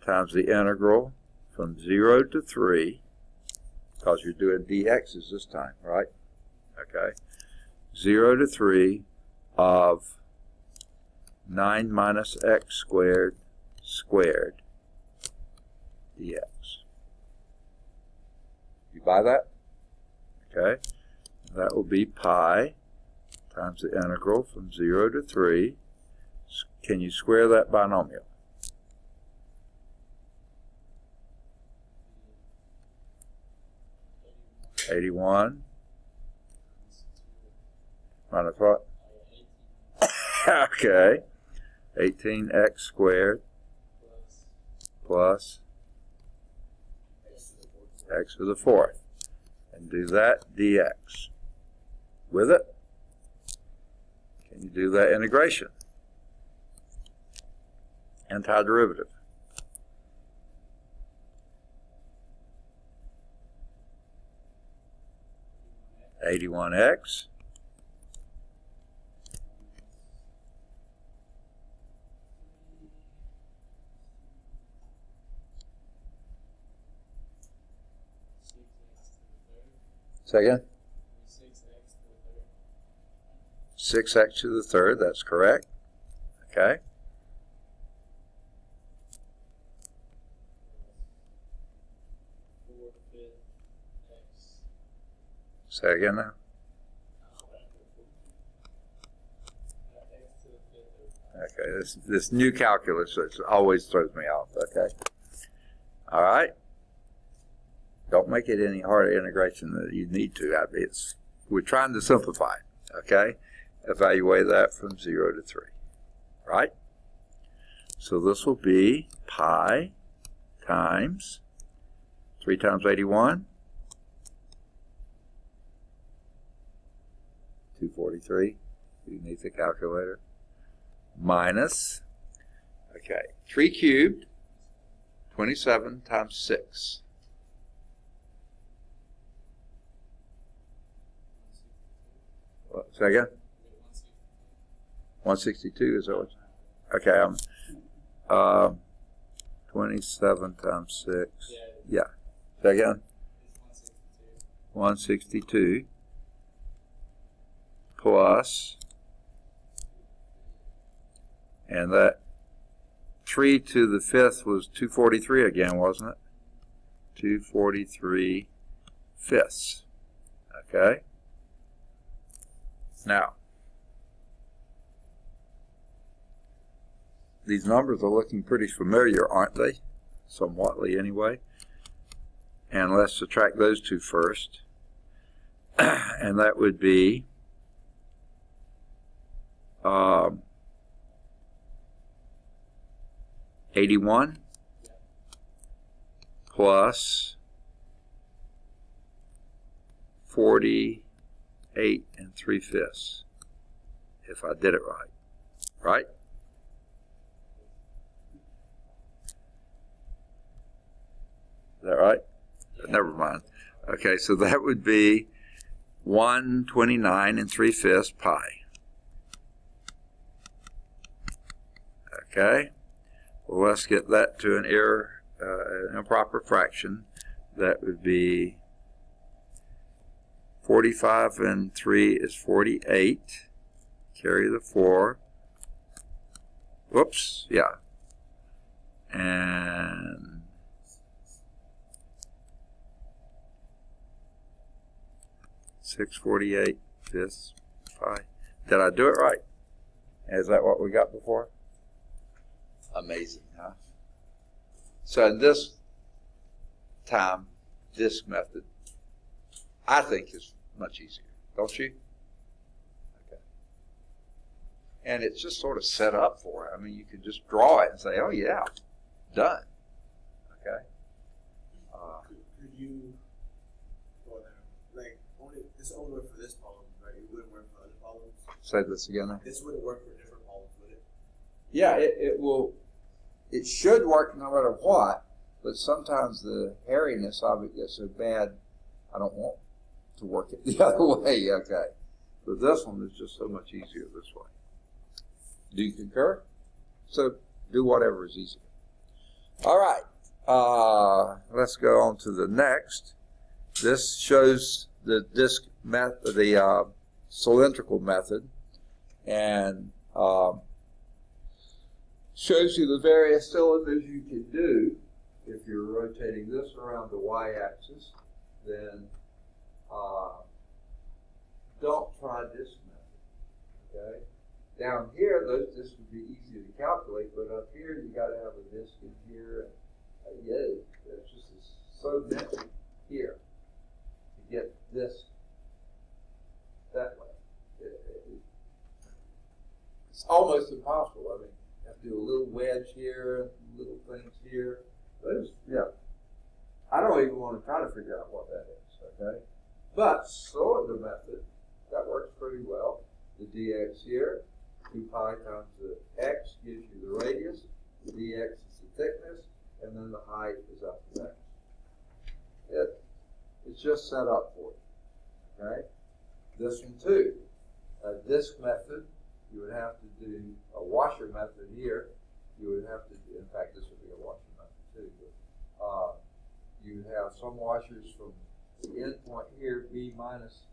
times the integral from 0 to 3, because you're doing dx's this time, right? Okay. 0 to 3 of 9 minus x squared squared dx. You buy that? Okay. That will be pi times the integral from 0 to 3. Can you square that binomial? $81 minus what? Okay. 18x squared plus x to the fourth. And do that dx. With it? Can you do that integration? Antiderivative. $81x Second? 6x to the third, that's correct. Okay. Say again now. Okay, this new calculus always throws me off, okay? All right. Don't make it any harder integration than you need to. We're trying to simplify it, okay? Evaluate that from 0 to 3, right? So this will be pi times 3 times 81, 243, you need the calculator, minus, okay, 3 cubed, 27 times 6. What, say again? 162, is that what? Okay, 27 times 6. Yeah. Say again? 162 plus, and that 3 to the 5th was 243 again, wasn't it? 243 fifths. Okay. Now, these numbers are looking pretty familiar, aren't they? Somewhatly, anyway. And let's subtract those two first. And that would be 81 plus 48 3/5, if I did it right. Right? Is that right? Never mind. Okay, so that would be 129 3/5 pi. Okay, well, let's get that to an improper fraction. That would be 45 and 3 is 48. Carry the 4. Whoops, yeah. And 648 this pi. Did I do it right? Is that what we got before? Amazing, huh? So in this time, this method, I think is much easier, don't you? Okay. And it's just sort of set up for it. I mean, you can just draw it and say, oh yeah, done. Okay. Could you, well, like, this only work for this problem, right? It wouldn't work for other problems? Say this again. This wouldn't work for different problems, would it? Yeah, it will. It should work no matter what, but sometimes the hairiness of it gets so bad, I don't want to work it the other way. Okay, but this one is just so much easier this way. Do you concur? So do whatever is easier. All right, let's go on to the next. This shows the disk method, the cylindrical method, and shows you the various cylinders you can do. If you're rotating this around the y-axis, then don't try this method. Okay. Down here, this would be easy to calculate, but up here you got to have a disk in here. Yeah, it's just so messy here to get this that way. It's almost impossible. I mean, you have to do a little wedge here, little things here. Those, yeah. I don't even want to try to figure out what that is. Okay, but cylinder method, that works pretty well. The dx here. 2 pi times the x gives you the radius, the dx is the thickness, and then the height is up to x. It's just set up for you. Okay? This one too. A disk method, you would have to do a washer method here. You would have to do, in fact, this would be a washer method too. But, you would have some washers from the end point here, b minus,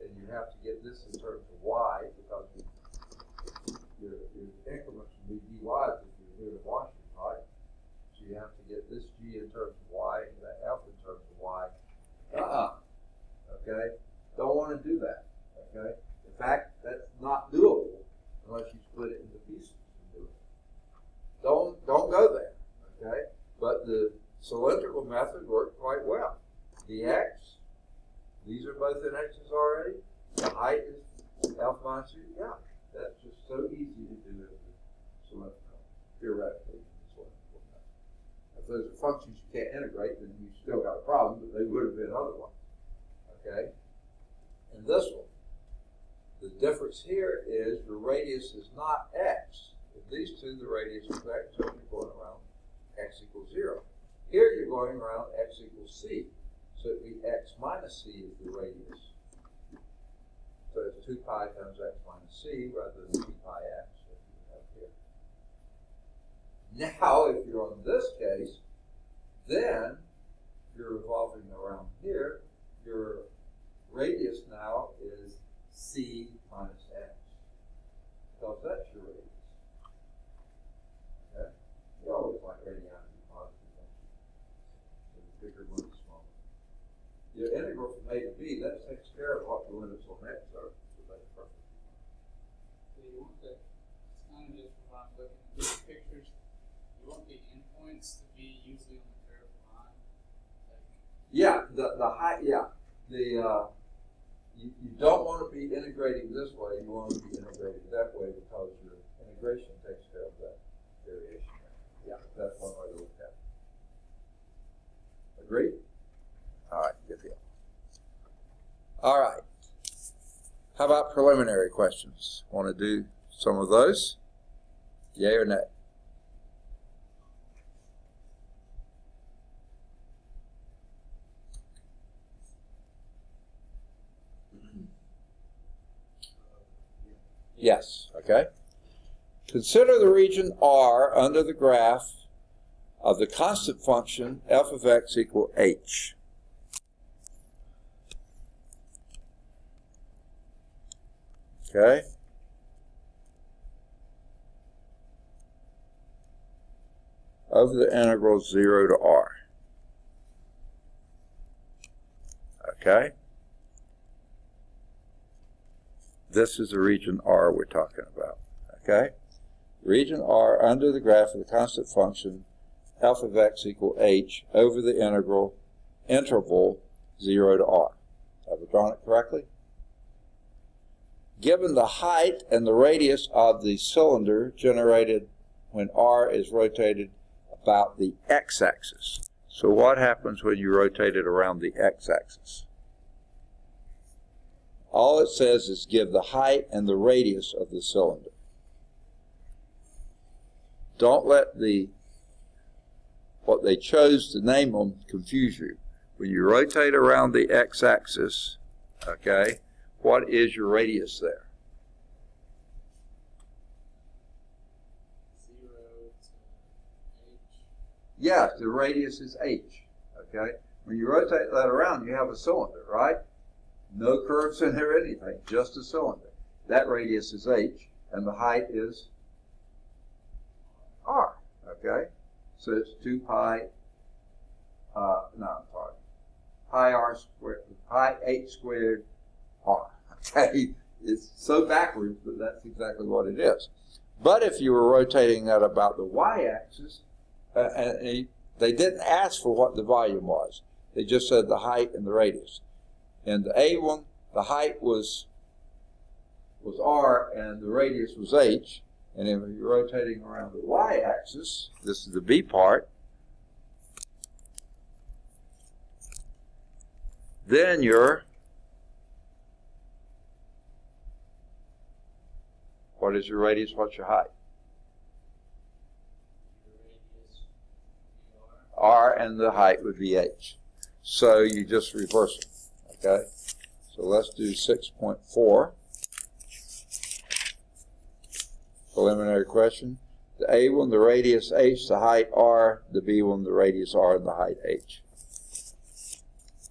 and you have to get this in terms of y because your increments will be dy if you're doing washing, right? So you have to get this g in terms of y and that f in terms of y. Okay? Don't want to do that. Okay? In fact, that's not doable unless you split it into pieces and do it. Don't go there. Okay? But the cylindrical method worked quite well. The x, these are both in x's already. The height is f minus 2. Yeah. That's just so easy to do it cylindrical, theoretically. If those are functions you can't integrate, then you still got a problem, but they would have been otherwise. Okay? And this one, the difference here is the radius is not x. If these two, the radius is x, so you're going around x equals 0. Here you're going around x equals c. So it'd be x minus c is the radius. So it's 2 pi times x minus c rather than 2 pi x that you have here. Now, if you're on this case, then you're revolving around here. Your radius now is c minus x, because that's your radius. Okay? You always like radii positive, don't you? So the bigger one, the smaller. Your integral from a to b, that takes care of what the limits on x are. So that's perfect. So you want the, it's kind of just when I'm looking at these pictures, you want the endpoints to be usually on the curved line. Like, Yeah, the height, yeah. You don't want to be integrating this way, you want to be integrating that way because your integration takes care of that variation. Yeah, that's one way to look at it. Agreed? All right, good deal. All right. How about preliminary questions? Want to do some of those? Yay or nay? Yes, okay. Consider the region R under the graph of the constant function f of x equal h. Okay? Over the integral 0 to r. Okay? This is the region R we're talking about. Okay? Region R under the graph of the constant function f of x equal h over the interval 0 to r. Have I drawn it correctly? Given the height and the radius of the cylinder generated when r is rotated about the x-axis. So what happens when you rotate it around the x-axis? All it says is give the height and the radius of the cylinder. Don't let what they chose to name them confuse you. When you rotate around the x-axis, okay, what is your radius there? 0 to h. Yeah, the radius is h, okay? When you rotate that around, you have a cylinder, right? No curves in there or anything, just a cylinder. That radius is h, and the height is r, okay? So it's 2 pi, pi r squared, pi h squared r, okay? It's so backwards, but that's exactly what it is. But if you were rotating that about the y-axis, and they didn't ask for what the volume was. They just said the height and the radius. And the A one, the height was r and the radius was h. And if you're rotating around the y-axis, this is the B part, then what is your radius? What's your height? R, and the height would be h. So you just reverse it, okay? So let's do 6.4. Preliminary question. The A one, the radius h, the height r, the B one, the radius r, and the height h.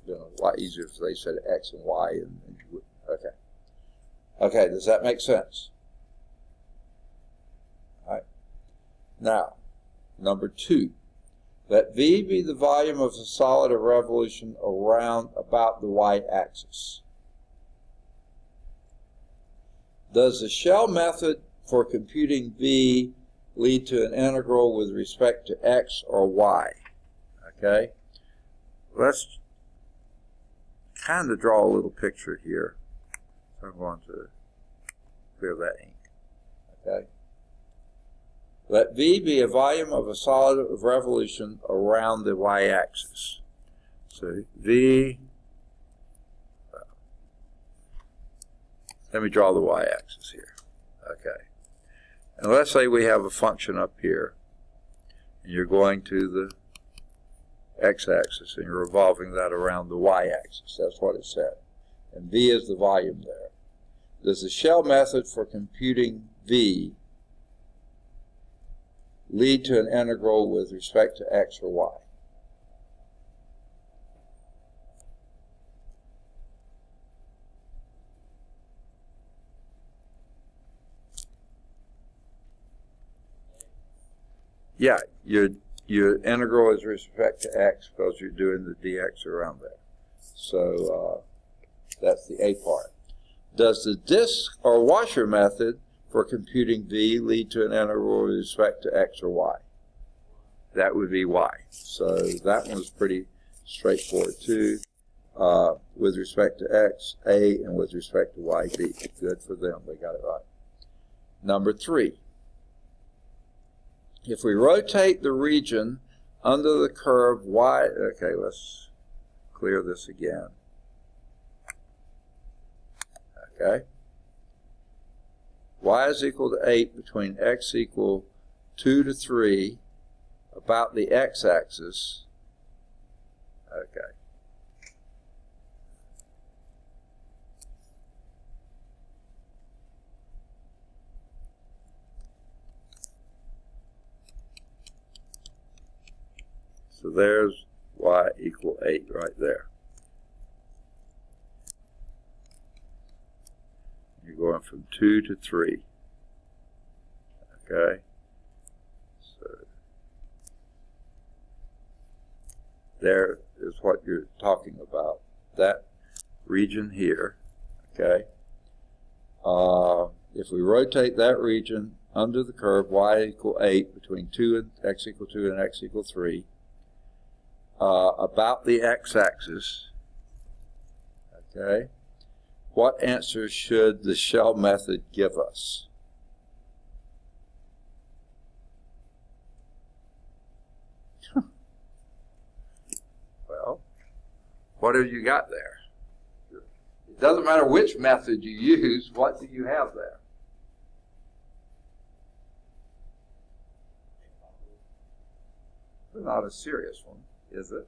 You know, a lot easier if they said x and y. Okay. Okay, does that make sense? All right. Now, number 2. Let V be the volume of a solid of revolution around about the y-axis. Does the shell method for computing V lead to an integral with respect to x or y? Okay, let's kind of draw a little picture here. So I'm going to clear that ink. Okay. Let V be a volume of a solid of revolution around the y-axis. So V, let me draw the y-axis here. Okay. And let's say we have a function up here, and you're going to the x-axis, and you're revolving that around the y-axis. That's what it said. And V is the volume there. Does the shell method for computing V lead to an integral with respect to x or y? Yeah, your integral is with respect to x because you're doing the dx around there. So that's the A part. Does the disk or washer method for computing V lead to an integral with respect to x or y? That would be y. So that one's pretty straightforward too. With respect to x, A, and with respect to y, B. Good for them. They got it right. Number 3. If we rotate the region under the curve y, okay, let's clear this again. Okay. Y is equal to 8 between x equal 2 to 3 about the x-axis. Okay. So there's y equal 8 right there. You're going from 2 to 3. Okay? So there is what you're talking about. That region here. Okay? If we rotate that region under the curve y equal 8 between 2 and x equal 2 and x equal 3, about the x-axis, okay, what answer should the shell method give us? Well, what have you got there? It doesn't matter which method you use, what do you have there? But not a serious one, is it?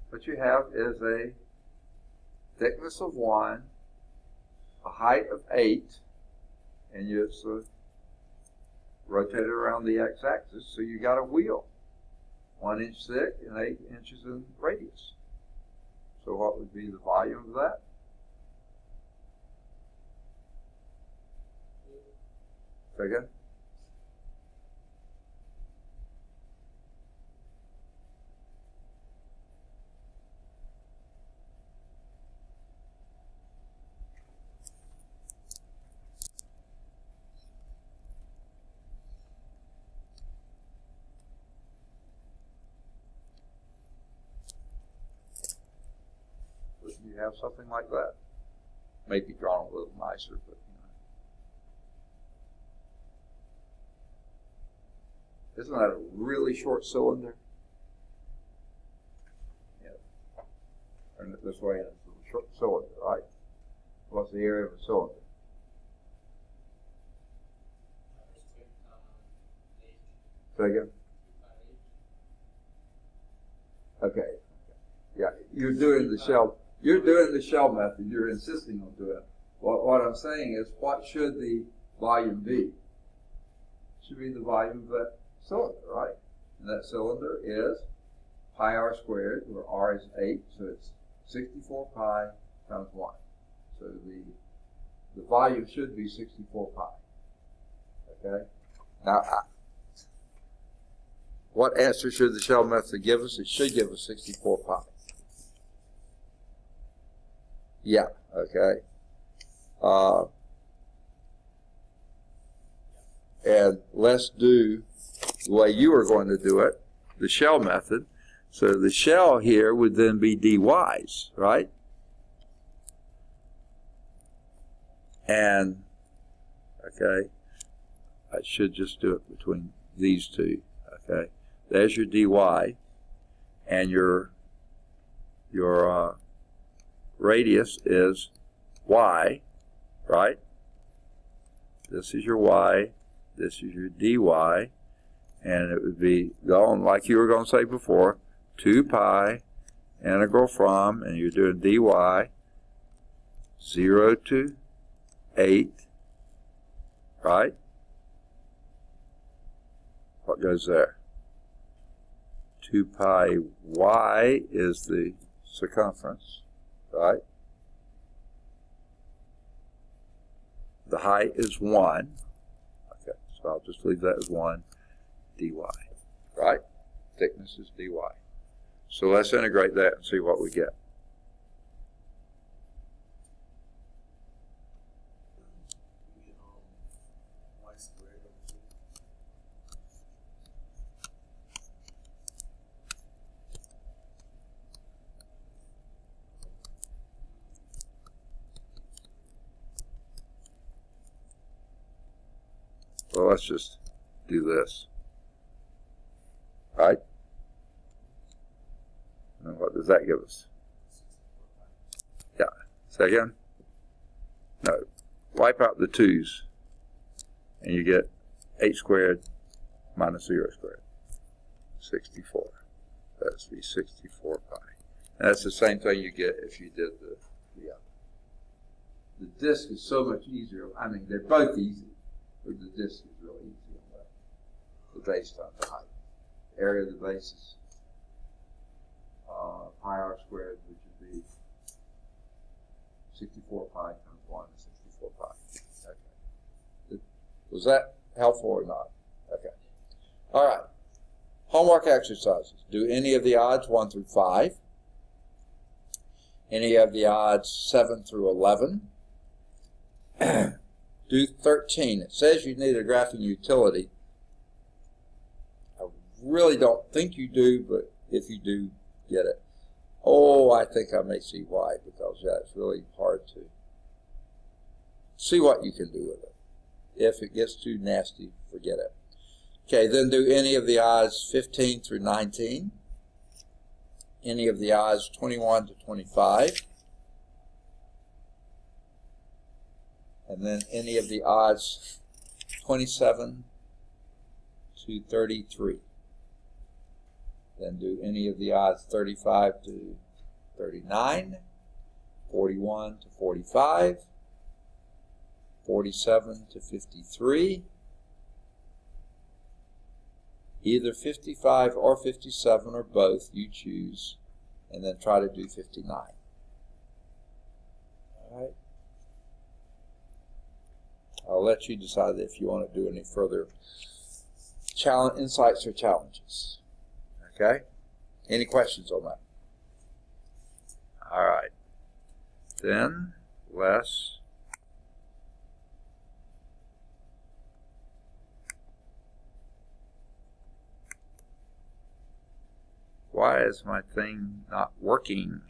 What you have is a thickness of 1, a height of 8, and you sort of rotate it around the x-axis, so you got a wheel, 1 inch thick and 8 inches in radius. So what would be the volume of that? Say again? You have something like that. Maybe drawn a little nicer, but isn't that a really short cylinder? Yeah. Turn it this way, and it's a short cylinder, right? What's the area of a cylinder? Say again? Okay. Yeah, you're doing the shell. You're doing the shell method. You're insisting on doing it. What I'm saying is, what should the volume be? It should be the volume of that cylinder, right? And that cylinder is pi r squared, where r is 8, so it's 64 pi times 1. So the volume should be 64 pi. Okay? Now, what answer should the shell method give us? It should give us 64 pi. Yeah, okay. And let's do the way you are going to do it, the shell method. So the shell here would then be dy's, right? And, okay, I should just do it between these two, okay? There's your dy, and your radius is y, right? This is your y, this is your dy, and it would be going like you were going to say before, 2 pi integral from, and you're doing dy, 0 to 8, right? What goes there? 2 pi y is the circumference, right? The height is 1. Okay, so I'll just leave that as 1 dy, right? Thickness is dy. So let's integrate that and see what we get. Well, let's just do this, right? And what does that give us? Yeah, say again? No, wipe out the 2's, and you get 8 squared minus 0 squared, 64. That's the 64 pi. And that's the same thing you get if you did the other. The disk is so much easier. I mean, they're both easy. But the disk is really easy on that, based on the height. area of the basis, pi r squared, which would be 64 pi times 1 is 64 pi. Okay. Was that helpful or not? Okay. All right. Homework exercises. Do any of the odds 1 through 5. Any of the odds 7 through 11. Do 13. It says you need a graphing utility. I really don't think you do, but if you do, get it. Oh, I think I may see why, because that's really hard to see what you can do with it. If it gets too nasty, forget it. Okay, then do any of the odds 15 through 19. Any of the odds 21 to 25. And then any of the odds 27 to 33. Then do any of the odds 35 to 39, 41 to 45, 47 to 53, either 55 or 57 or both, you choose, and then try to do 59. All right. I'll let you decide if you want to do any further insights or challenges. Okay? Any questions on that? All right. Then let's why is my thing not working?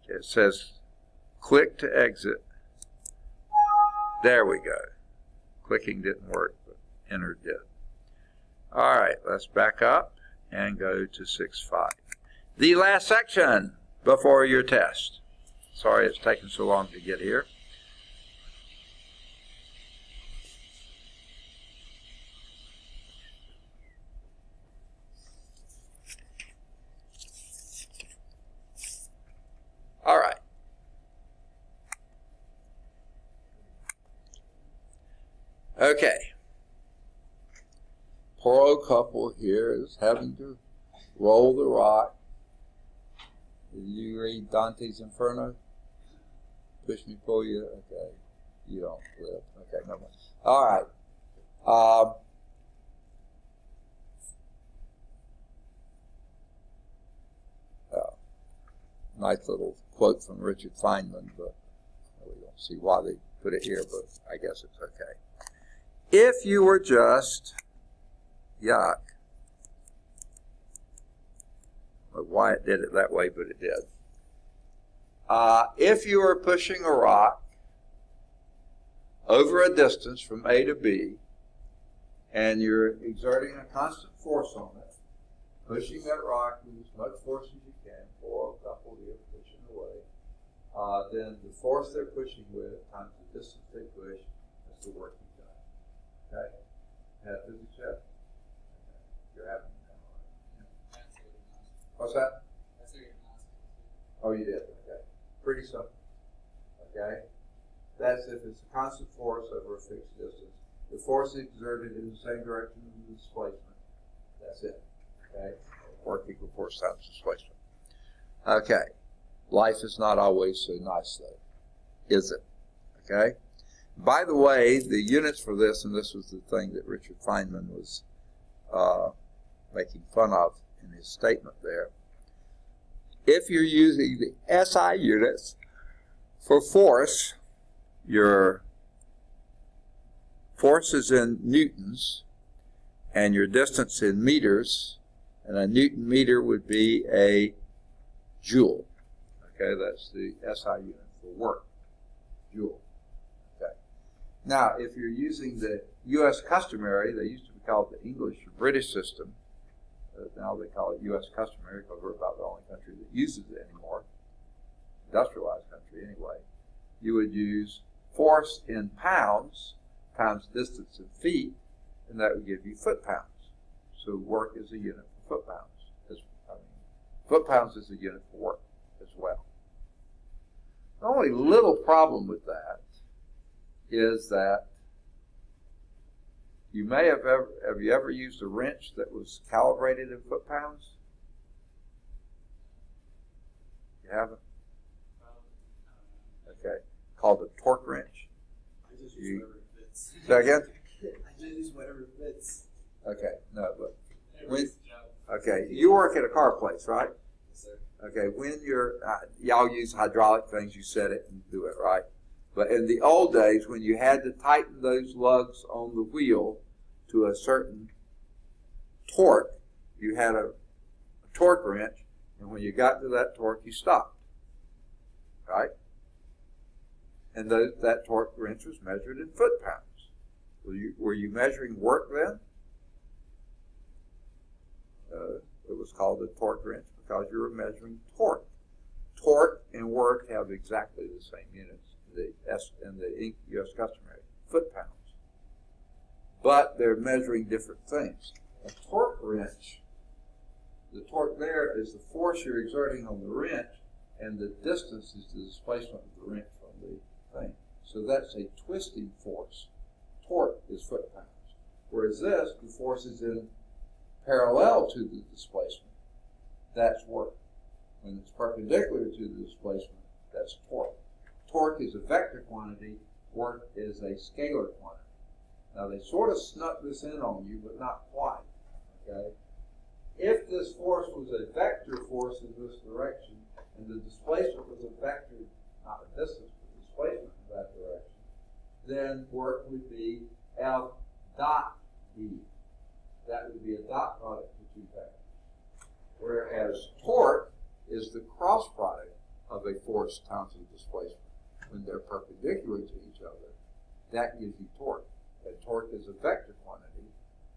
Okay, it says click to exit. There we go. Clicking didn't work, but enter did. All right, let's back up and go to 6.5. The last section before your test. Sorry it's taken so long to get here. All right. Okay. Poor old couple here is having to roll the rock. Did you read Dante's Inferno? Push me, pull you. Okay. You don't live. Okay, no more. All right. Nice little quote from Richard Feynman, but we don't see why they put it here, but I guess it's okay. If you were just, yuck, but why it did it that way, but it did. If you were pushing a rock over a distance from A to B, and you're exerting a constant force on it, pushing that rock with as much force as you can, or a couple here pushing away, then the force they're pushing with times the distance they push is the work you've done. Okay? Have physics yet? Okay. You're having it. What's that? Oh, you did? Okay. Pretty simple. Okay? That's if it's a constant force over a fixed distance. The force is exerted in the same direction as the displacement. That's it. Okay? Work equal force times displacement. Okay. Life is not always so nice, though, is it? Okay? By the way, the units for this, and this was the thing that Richard Feynman was making fun of in his statement there, if you're using the SI units for force, your force is in newtons and your distance in meters, and a newton meter would be a joule. Okay, that's the SI unit for work, joule. Okay. Now, if you're using the U.S. customary, they used to be called the English or British system. Now they call it U.S. customary because we're about the only country that uses it anymore. Industrialized country anyway. You would use force in pounds times distance in feet, and that would give you foot pounds. So work is a unit for foot pounds. Foot pounds is a unit for work as well. The only little problem with that is that you may have you ever used a wrench that was calibrated in foot-pounds? You haven't? Okay. Called a torque wrench. I just use whatever fits. Say again? I just use whatever fits. Okay, no, but okay, you work at a car place, right? Yes, sir. Okay, when you're, y'all use hydraulic things, you set it and do it, right? But in the old days, when you had to tighten those lugs on the wheel to a certain torque, you had a torque wrench, and when you got to that torque, you stopped, right? And that torque wrench was measured in foot-pounds. Were you measuring work then? It was called a torque wrench because you were measuring torque. Torque and work have exactly the same units in the U.S. customary, foot-pounds. But they're measuring different things. A torque wrench, the torque there is the force you're exerting on the wrench, and the distance is the displacement of the wrench from the thing. So that's a twisting force. Torque is foot-pounds. Whereas this, the force is in parallel to the displacement. That's work. When it's perpendicular to the displacement, that's torque. Torque is a vector quantity. Work is a scalar quantity. Now they sort of snuck this in on you, but not quite. Okay? If this force was a vector force in this direction, and the displacement was a vector, not a distance, but displacement in that direction, then work would be F dot D. That would be a dot product of two vectors. Whereas torque is the cross product of a force times a displacement. When they're perpendicular to each other, that gives you torque. And torque is a vector quantity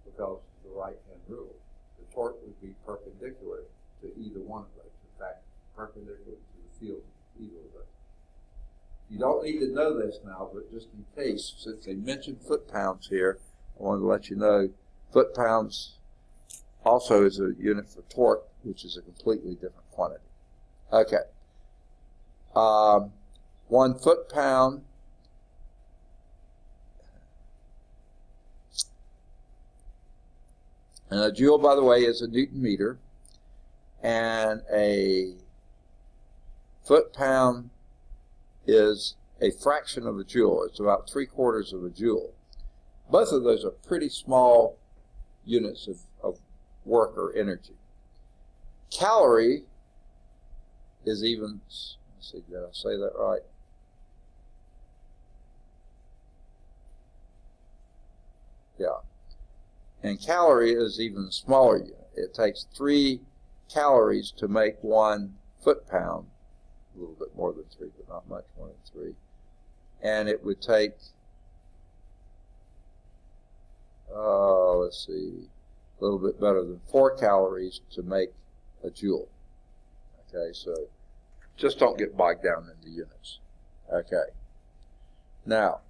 because of the right-hand rule. The torque would be perpendicular to either one of those. In fact, perpendicular to the field of either of those. You don't need to know this now, but just in case, since they mentioned foot-pounds here, I wanted to let you know foot-pounds also is a unit for torque, which is a completely different quantity. Okay. 1 foot-pound and a joule, by the way, is a Newton meter, and a foot-pound is a fraction of a joule. It's about 3/4 of a joule. Both of those are pretty small units of work or energy. Calorie is even, let's see, did I say that right? Yeah. And calorie is even smaller unit. It takes 3 calories to make 1 foot-pound. A little bit more than 3, but not much more than 3. And it would take, let's see, a little bit better than 4 calories to make a joule. Okay, so just don't get bogged down in the units. Okay. Now,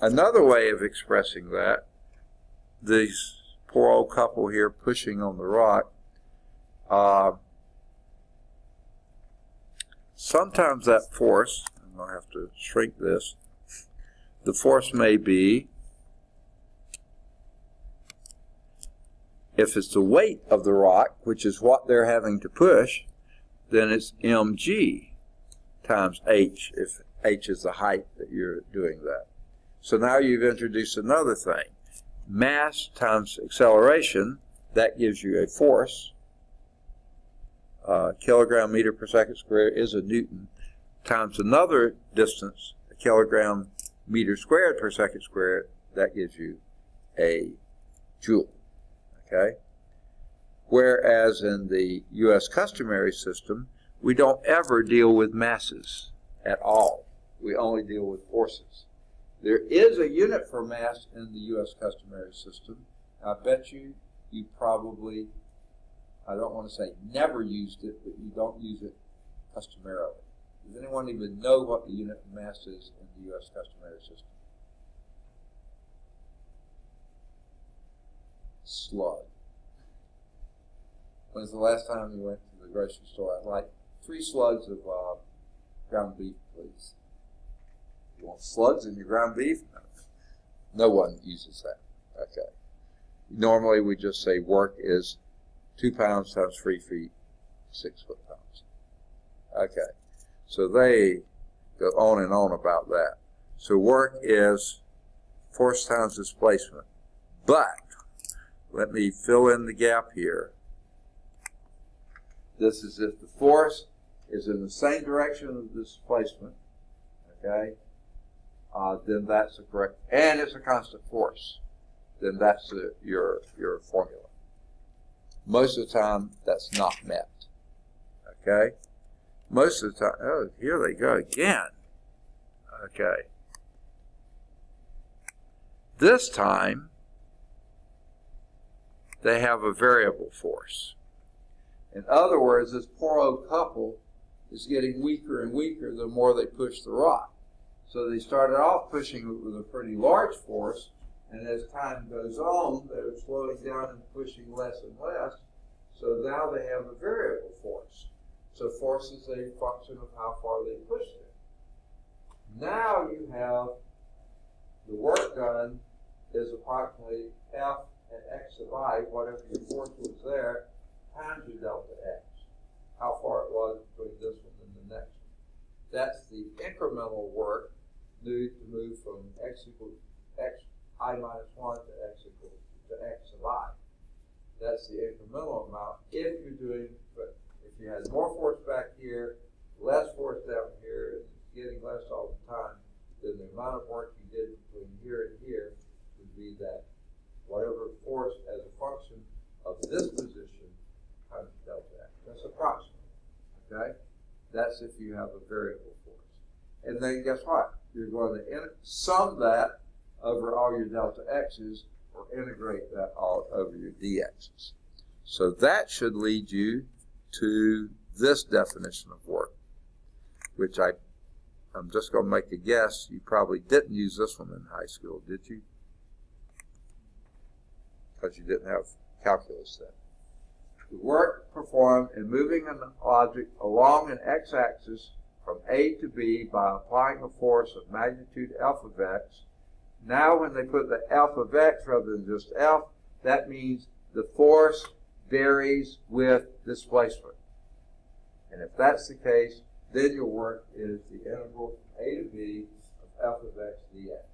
another way of expressing that, these poor old couple here pushing on the rock, sometimes that force, I'm going to have to shrink this, the force may be, if it's the weight of the rock, which is what they're having to push, then it's mg times h, if h is the height that you're doing that. So now you've introduced another thing. Mass times acceleration, that gives you a force. Kilogram meter per second squared is a Newton, times another distance, a kilogram meter squared per second squared, that gives you a joule. Okay? Whereas in the U.S. customary system, we don't ever deal with masses at all. We only deal with forces. There is a unit for mass in the U.S. customary system. I bet you probably, I don't want to say never used it, but you don't use it customarily. Does anyone even know what the unit of mass is in the U.S. customary system? Slug. When's the last time you went to the grocery store? I'd like 3 slugs of ground beef, please. You want slugs in your ground beef? No one uses that. Okay. Normally we just say work is 2 pounds times 3 feet, 6 foot-pounds. Okay. So they go on and on about that. So work is force times displacement. But let me fill in the gap here. This is if the force is in the same direction of the displacement, okay, then that's a correct, and it's a constant force, then that's your formula. Most of the time, that's not met, okay? Most of the time, oh, here they go again, okay. This time, they have a variable force. In other words, this poor old couple is getting weaker and weaker the more they push the rock. So they started off pushing it with a pretty large force, and as time goes on, they're slowing down and pushing less and less. So now they have a variable force. So force is a function of how far they push it. Now you have the work done is approximately F and X of I, whatever your force was there, times your delta X, how far it was between this one and the next one. That's the incremental work needed to move from X equals X I minus 1 to X equals to X of I. That's the incremental amount. If you're doing, but if you had more force back here, less force down here, and it's getting less all the time, then the amount of work you did between here and here would be that whatever force as a function of this position times delta X. That's approximate, okay? That's if you have a variable force. And then guess what? You're going to sum that over all your delta X's or integrate that all over your DX's. So that should lead you to this definition of work, which I'm just going to make a guess. You probably didn't use this one in high school, did you? Because you didn't have calculus then. The work performed in moving an object along an x-axis from A to B by applying a force of magnitude F of X. Now when they put the F of X rather than just F, that means the force varies with displacement. And if that's the case, then your work is the integral from A to B of F of X dx.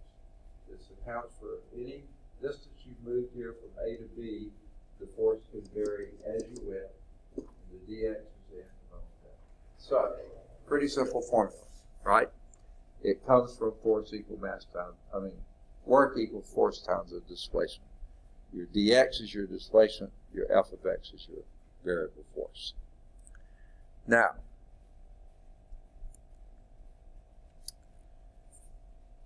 This accounts for any distance you've moved here from A to B, the force can vary as you went, and the dx is the incremental. So, pretty simple formula, right? It comes from force equal mass times, work equals force times the displacement. Your dx is your displacement, your F of X is your variable force. Now,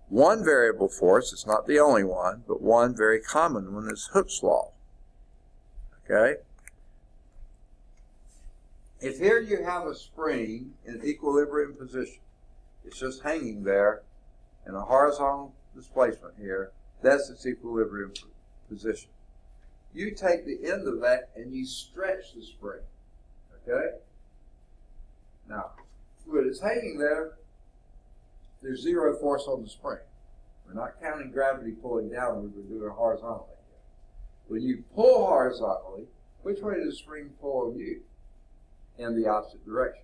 one variable force, it's not the only one, but one very common one is Hooke's law. Okay? If here you have a spring in equilibrium position, it's just hanging there in a horizontal displacement here, that's its equilibrium position. You take the end of that and you stretch the spring. Okay? Now, when it's hanging there, there's zero force on the spring. We're not counting gravity pulling downward, we're doing it horizontally here. When you pull horizontally, which way does the spring pull on you? In the opposite direction.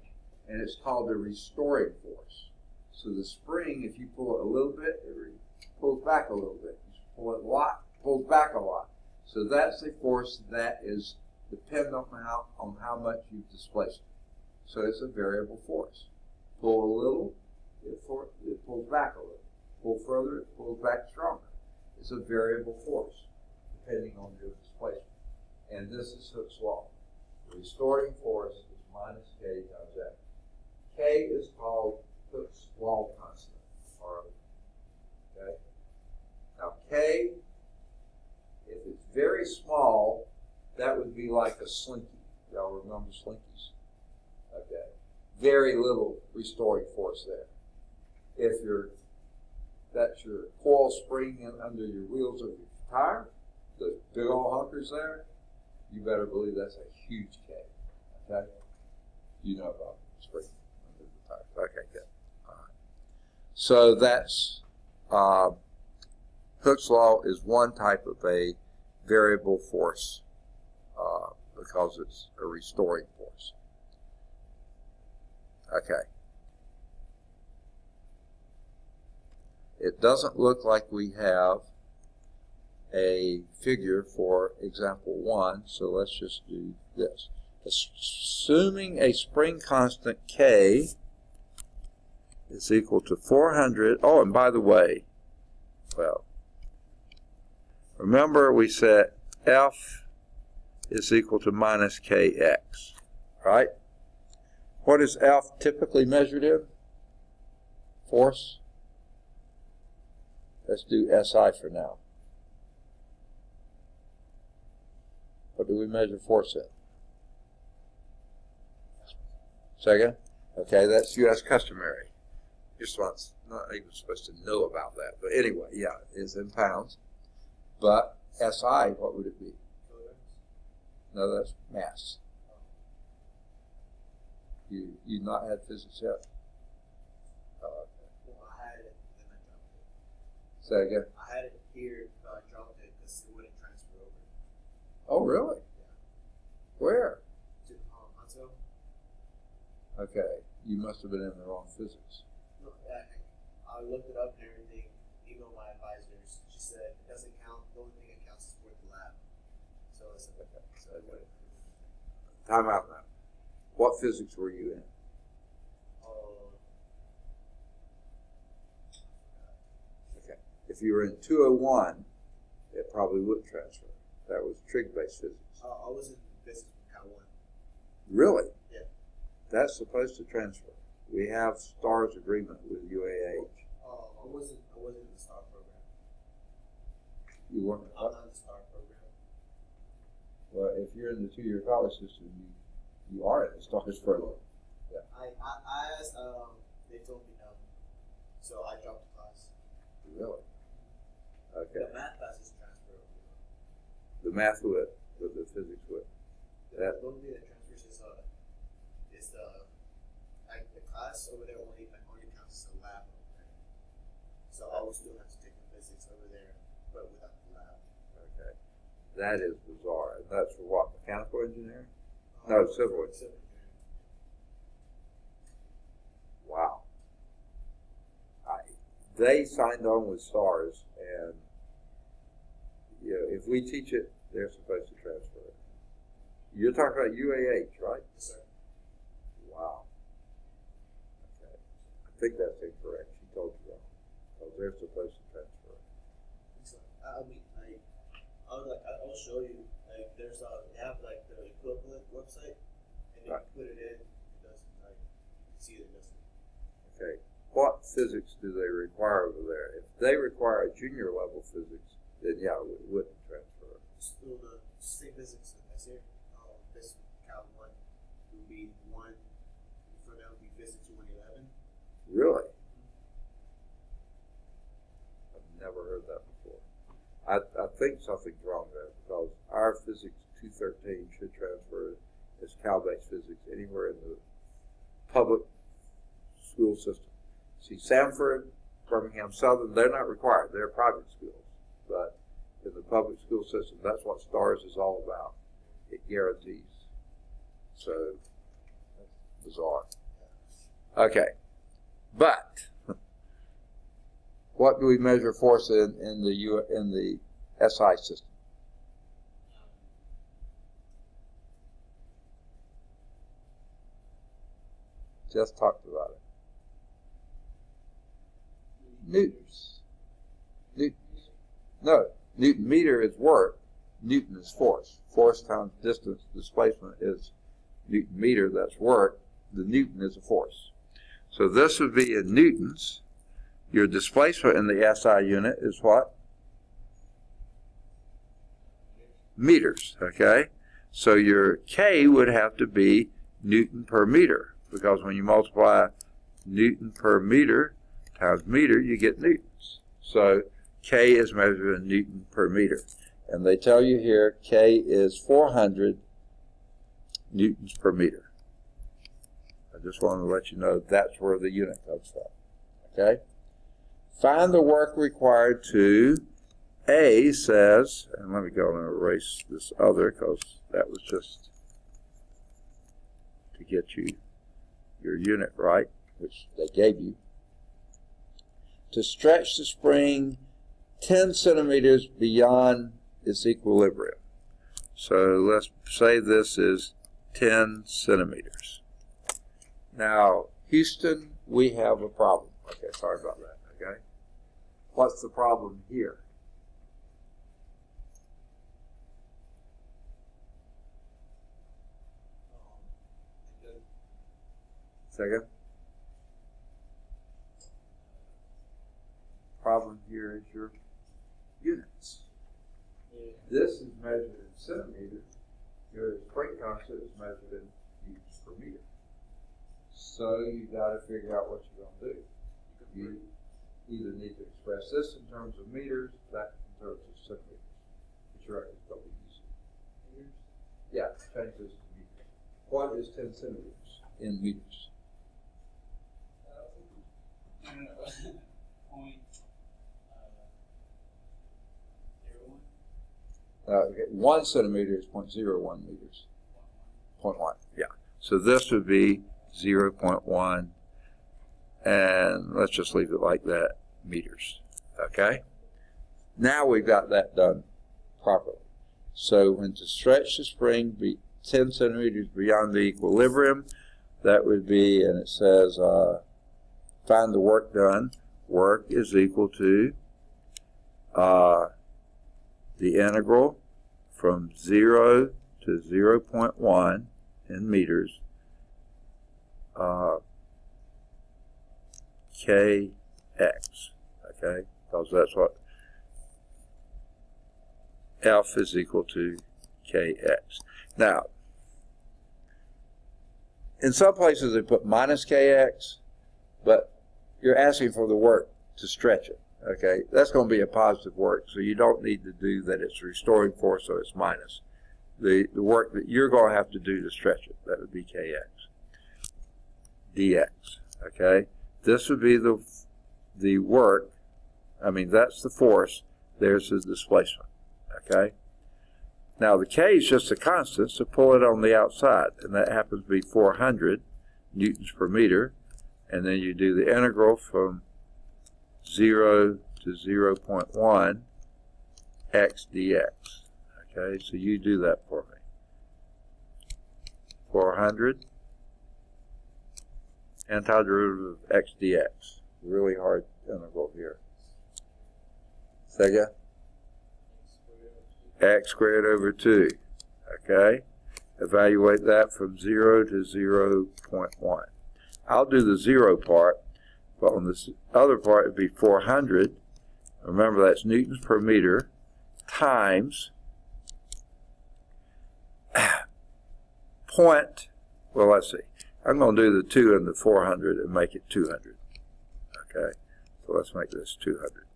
And it's called a restoring force. So the spring, if you pull it a little bit, it pulls back a little bit. You pull it a lot, pulls back a lot. So that's a force that is dependent on how much you've displaced it. So it's a variable force. Pull a little, it pulls back a little. Pull further, it pulls back stronger. It's a variable force, depending on your displacement. And this is Hooke's law. The restoring force is minus K times F. K is called Hooke's law constant, okay? Now K, if it's very small, that would be like a slinky. Y'all remember slinkies? Okay. Very little restoring force there. If that's your coil spring in under your wheels of your tire, the big old hunkers there, you better believe that's a huge K. Okay? You know about spring under the tire. Okay, good. All right. So that's, Hooke's law is one type of a variable force because it's a restoring force. Okay. It doesn't look like we have a figure for example 1, so let's just do this. Assuming a spring constant K is equal to 400, oh, and by the way, well, remember we said F is equal to minus Kx, right? What is F typically measured in? Force? Let's do SI for now. What do we measure force in? Second? Okay, that's U.S. customary. You're not even supposed to know about that. But anyway, yeah, it's in pounds. But SI, what would it be? No, that's mass. You not had physics yet? Well, I had it, then I dropped it. Say again? I had it here, but I dropped it because it wouldn't transfer over. Oh, really? Yeah. Where? To Huntsville. Okay, you must have been in the wrong physics. No, I looked it up and everything, emailed my advisors. She said it doesn't count. The only thing that counts is for the lab. So it's okay. So Time out now. What physics were you in? Okay. If you were in 201, it probably would transfer. That was trig-based physics. I was in physics Cal 1. Really? Yeah. That's supposed to transfer. We have STAR's agreement with UAH. I wasn't in the STAR program. You weren't? I'm not in the STAR program. Well, if you're in the 2-year college system, you are in the STAR's program. Yeah. I asked, they told me no. So I dropped the class. Really? Okay. The math class is transferable. The math would, but the physics would. The only thing that transfers is the class over there only counts as a lab over there. So I will still have to take the physics over there, but without the lab. Okay. That is bizarre. And that's for what? Mechanical engineering? No, civil engineering. Wow. They signed on with STARS, and if we teach it, they're supposed to transfer it. You're talking about UAH, right? Yes, sir. Wow. Okay. I think that's incorrect. She told you wrong. Because they're supposed to transfer it. So, I'll show you. Like, they have like the equivalent website, and if you put it in, it doesn't see it doesn't. Okay. What physics do they require over there? If they require a junior level physics, then yeah, it wouldn't transfer. Still the same physics as here. This Cal 1 would be 1, for them would be physics 111. Really? I've never heard that before. I think something's wrong there because our physics 213 should transfer as Cal-based physics anywhere in the public school system. See, Samford, Birmingham Southern, they're not required. They're private schools. But in the public school system, that's what STARS is all about. It guarantees. So, that's bizarre. Okay. But, what do we measure force in the SI system? Just talked about it. Newtons. No, Newton meter is work. Newton is force. Force times distance displacement is Newton meter. That's work. The Newton is a force. So this would be in newtons. Your displacement in the SI unit is what? Meters. Okay. So your K would have to be Newton per meter, because when you multiply Newton per meter times meter, you get newtons. So K is measured in Newton per meter. And they tell you here K is 400 newtons per meter. I just wanted to let you know that's where the unit comes from. Okay? Find the work required to, A says, and let me go and erase this other because that was just to get you your unit right, which they gave you. To stretch the spring 10 centimeters beyond its equilibrium. So let's say this is 10 centimeters. Now, Houston, we have a problem. Okay, sorry about that, okay? What's the problem here? Second. Problem here is your units. This is measured in centimeters. Your spring constant is measured in units per meter. So you got to figure out what you're going to do. You either need to express this in terms of meters, that in terms of centimeters. But you're right, it's going to be easy. Meters? Yeah, change this to meters. What is 10 centimeters in meters? I don't know. Point 0.1. Okay, 1 centimeter is 0.01 meters. 0.1, yeah. So this would be 0.1, and let's just leave it like that, meters. Okay? Now we've got that done properly. So when to stretch the spring be 10 centimeters beyond the equilibrium, that would be, and it says, find the work done. Work is equal to the integral from 0 to 0.1 in meters, kx, okay, because that's what F is equal to kx. Now, in some places they put minus kx, but you're asking for the work to stretch it. Okay, that's going to be a positive work, so you don't need to do that it's restoring force, so it's minus. The work that you're going to have to do to stretch it, that would be kx, dx. Okay, this would be the work. I mean, that's the force. There's the displacement. Okay. Now the k is just a constant, so pull it on the outside, and that happens to be 400 newtons per meter, and then you do the integral from 0 to 0.1 x dx. Okay, so you do that for me. 400 antiderivative of x dx. Really hard integral here. Second, x squared over 2. Okay, evaluate that from 0 to 0.1. I'll do the 0 part. But on this other part, it would be 400. Remember, that's newtons per meter times point. Well, let's see. I'm going to do the 2 and the 400 and make it 200. Okay, so let's make this 200.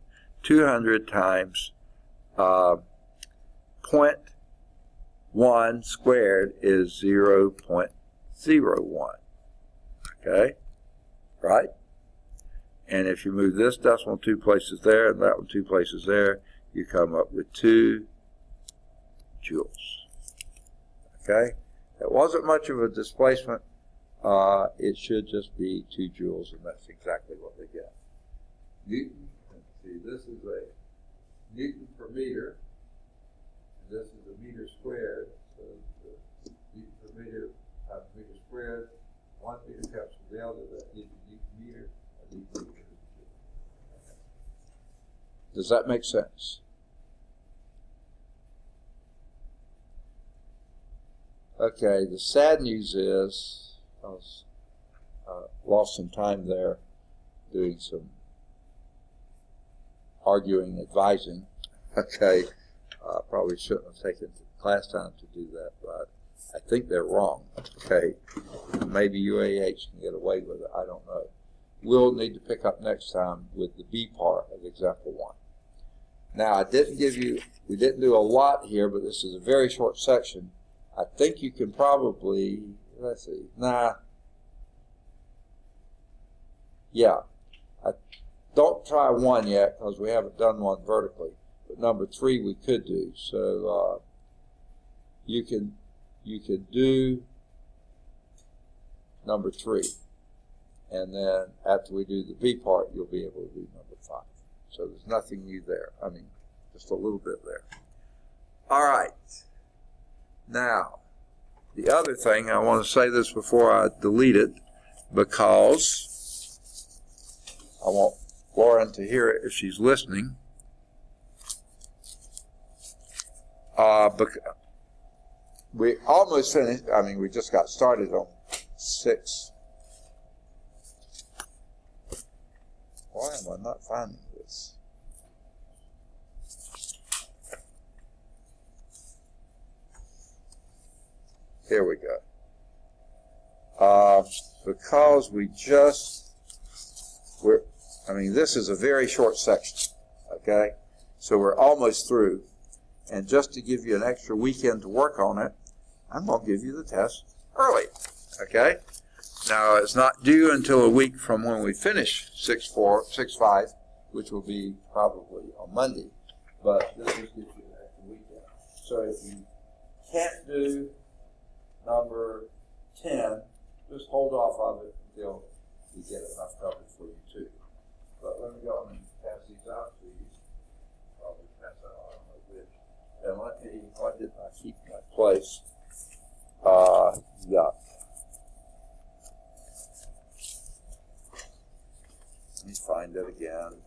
200 times 0.1 squared is 0.01. Okay, right? And if you move this decimal 2 places there and that one 2 places there, you come up with 2 joules. Okay? That wasn't much of a displacement. It should just be 2 joules, and that's exactly what they get. Newton, see, this is a Newton per meter, and this is a meter squared. So the Newton per meter times meter squared, 1 meter cancels the other, that gives you Newton meter. Does that make sense? Okay, the sad news is I was lost some time there doing some arguing, advising. Okay, probably shouldn't have taken class time to do that, but I think they're wrong. Okay, maybe UAH can get away with it. I don't know. We'll need to pick up next time with the B part of example 1. Now, I didn't give you, we didn't do a lot here, but this is a very short section. I think you can probably, let's see, yeah. don't try 1 yet because we haven't done 1 vertically. But number 3 we could do. So you can do number 3, and then after we do the B part, you'll be able to do number 5. So there's nothing new there. I mean, just a little bit there. All right. Now, the other thing, I want to say this before I delete it, because I want Lauren to hear it if she's listening. We almost finished. I mean, we just got started on 6. Why am I not finding this? Here we go. Because I mean, this is a very short section, okay? So we're almost through. And just to give you an extra weekend to work on it, I'm going to give you the test early, okay? Now, it's not due until a week from when we finish 6.5, which will be probably on Monday. But this just gives you an extra weekend. So if you can't do number 10, just hold off of it until you get enough covered for you too. But let me go and pass these out to you. Probably pass that out, I don't know which. And let me, why didn't I keep my place? Yeah. Let me find it again.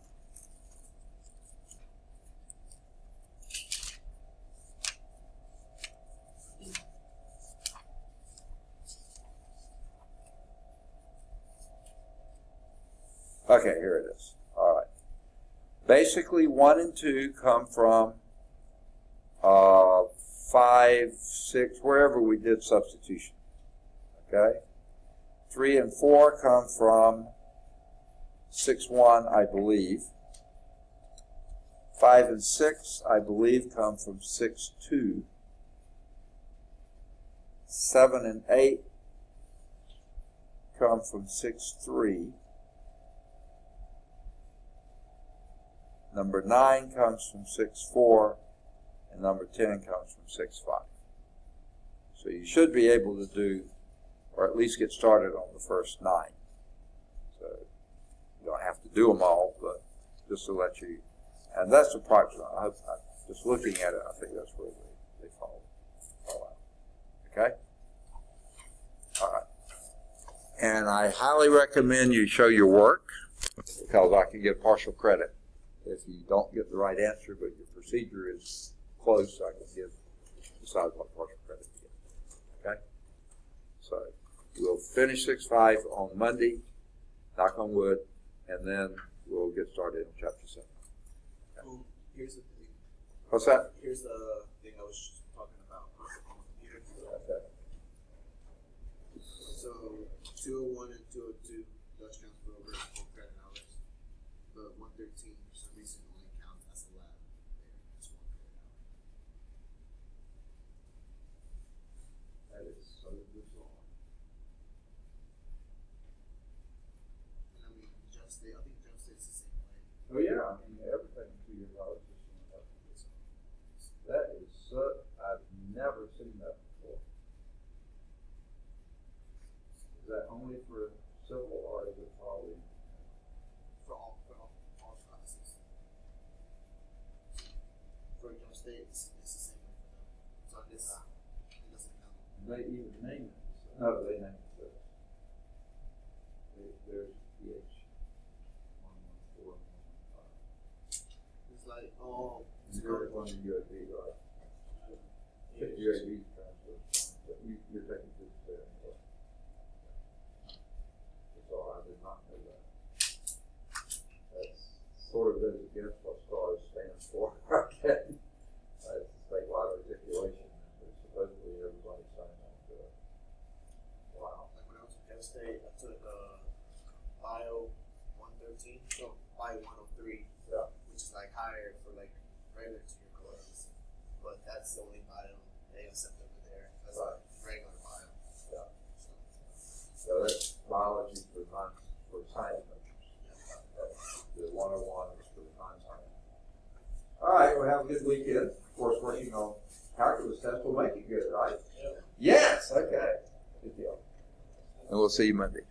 Okay, here it is. All right. Basically, 1 and 2 come from 5, 6, wherever we did substitution. Okay? 3 and 4 come from 6.1, I believe. 5 and 6, I believe, come from 6.2. 7 and 8 come from 6.3. Number 9 comes from 6.4, and number 10 comes from 6.5. So you should be able to do, or at least get started on the first 9. So you don't have to do them all, but just to let you, and that's approximate. Just looking at it, I think that's where they fall out. Okay? All right. And I highly recommend you show your work, because I can get partial credit if you don't get the right answer, but your procedure is close. I can decide what partial credit you get. Okay? So we'll finish 6.5 on Monday, knock on wood, and then we'll get started on chapter 7. Okay. Here's the thing. What's that? Here's the thing I was talking about. Okay. So 201 and 202 does transfer over to full credit hours, but 113 for some reason only counts as a lab. It's 1 credit hour. That is so bizarre. And I mean, Jump State, I think Jump State's the same way. Oh yeah, I mean everything 2 years out is just that is so. I've never seen that before. Is that only for civil or is it probably? For all classes. For Jump State, it's the same way for them. So it doesn't count. They even name it. No, they name it. There's PH 114 and 115. It's like, oh, You're on the UAB, right? UAB transfer. You're taking to the state. So I did not know that. That sort of goes against what STARS stands for. Okay. It's a statewide articulation. Supposedly everybody signed on to it. Wow. like when I was at Penn State, I took Bio 113, so Bio 103, Yeah. which is like higher for like regular 2-year courses, but that's the only bio they accept over there as a regular bio. Yeah. So, So that's biology for science majors. yeah. The right, well, have a good weekend. Of course, working on calculus test will make it good, right? Yes, okay. Good deal. And we'll see you Monday.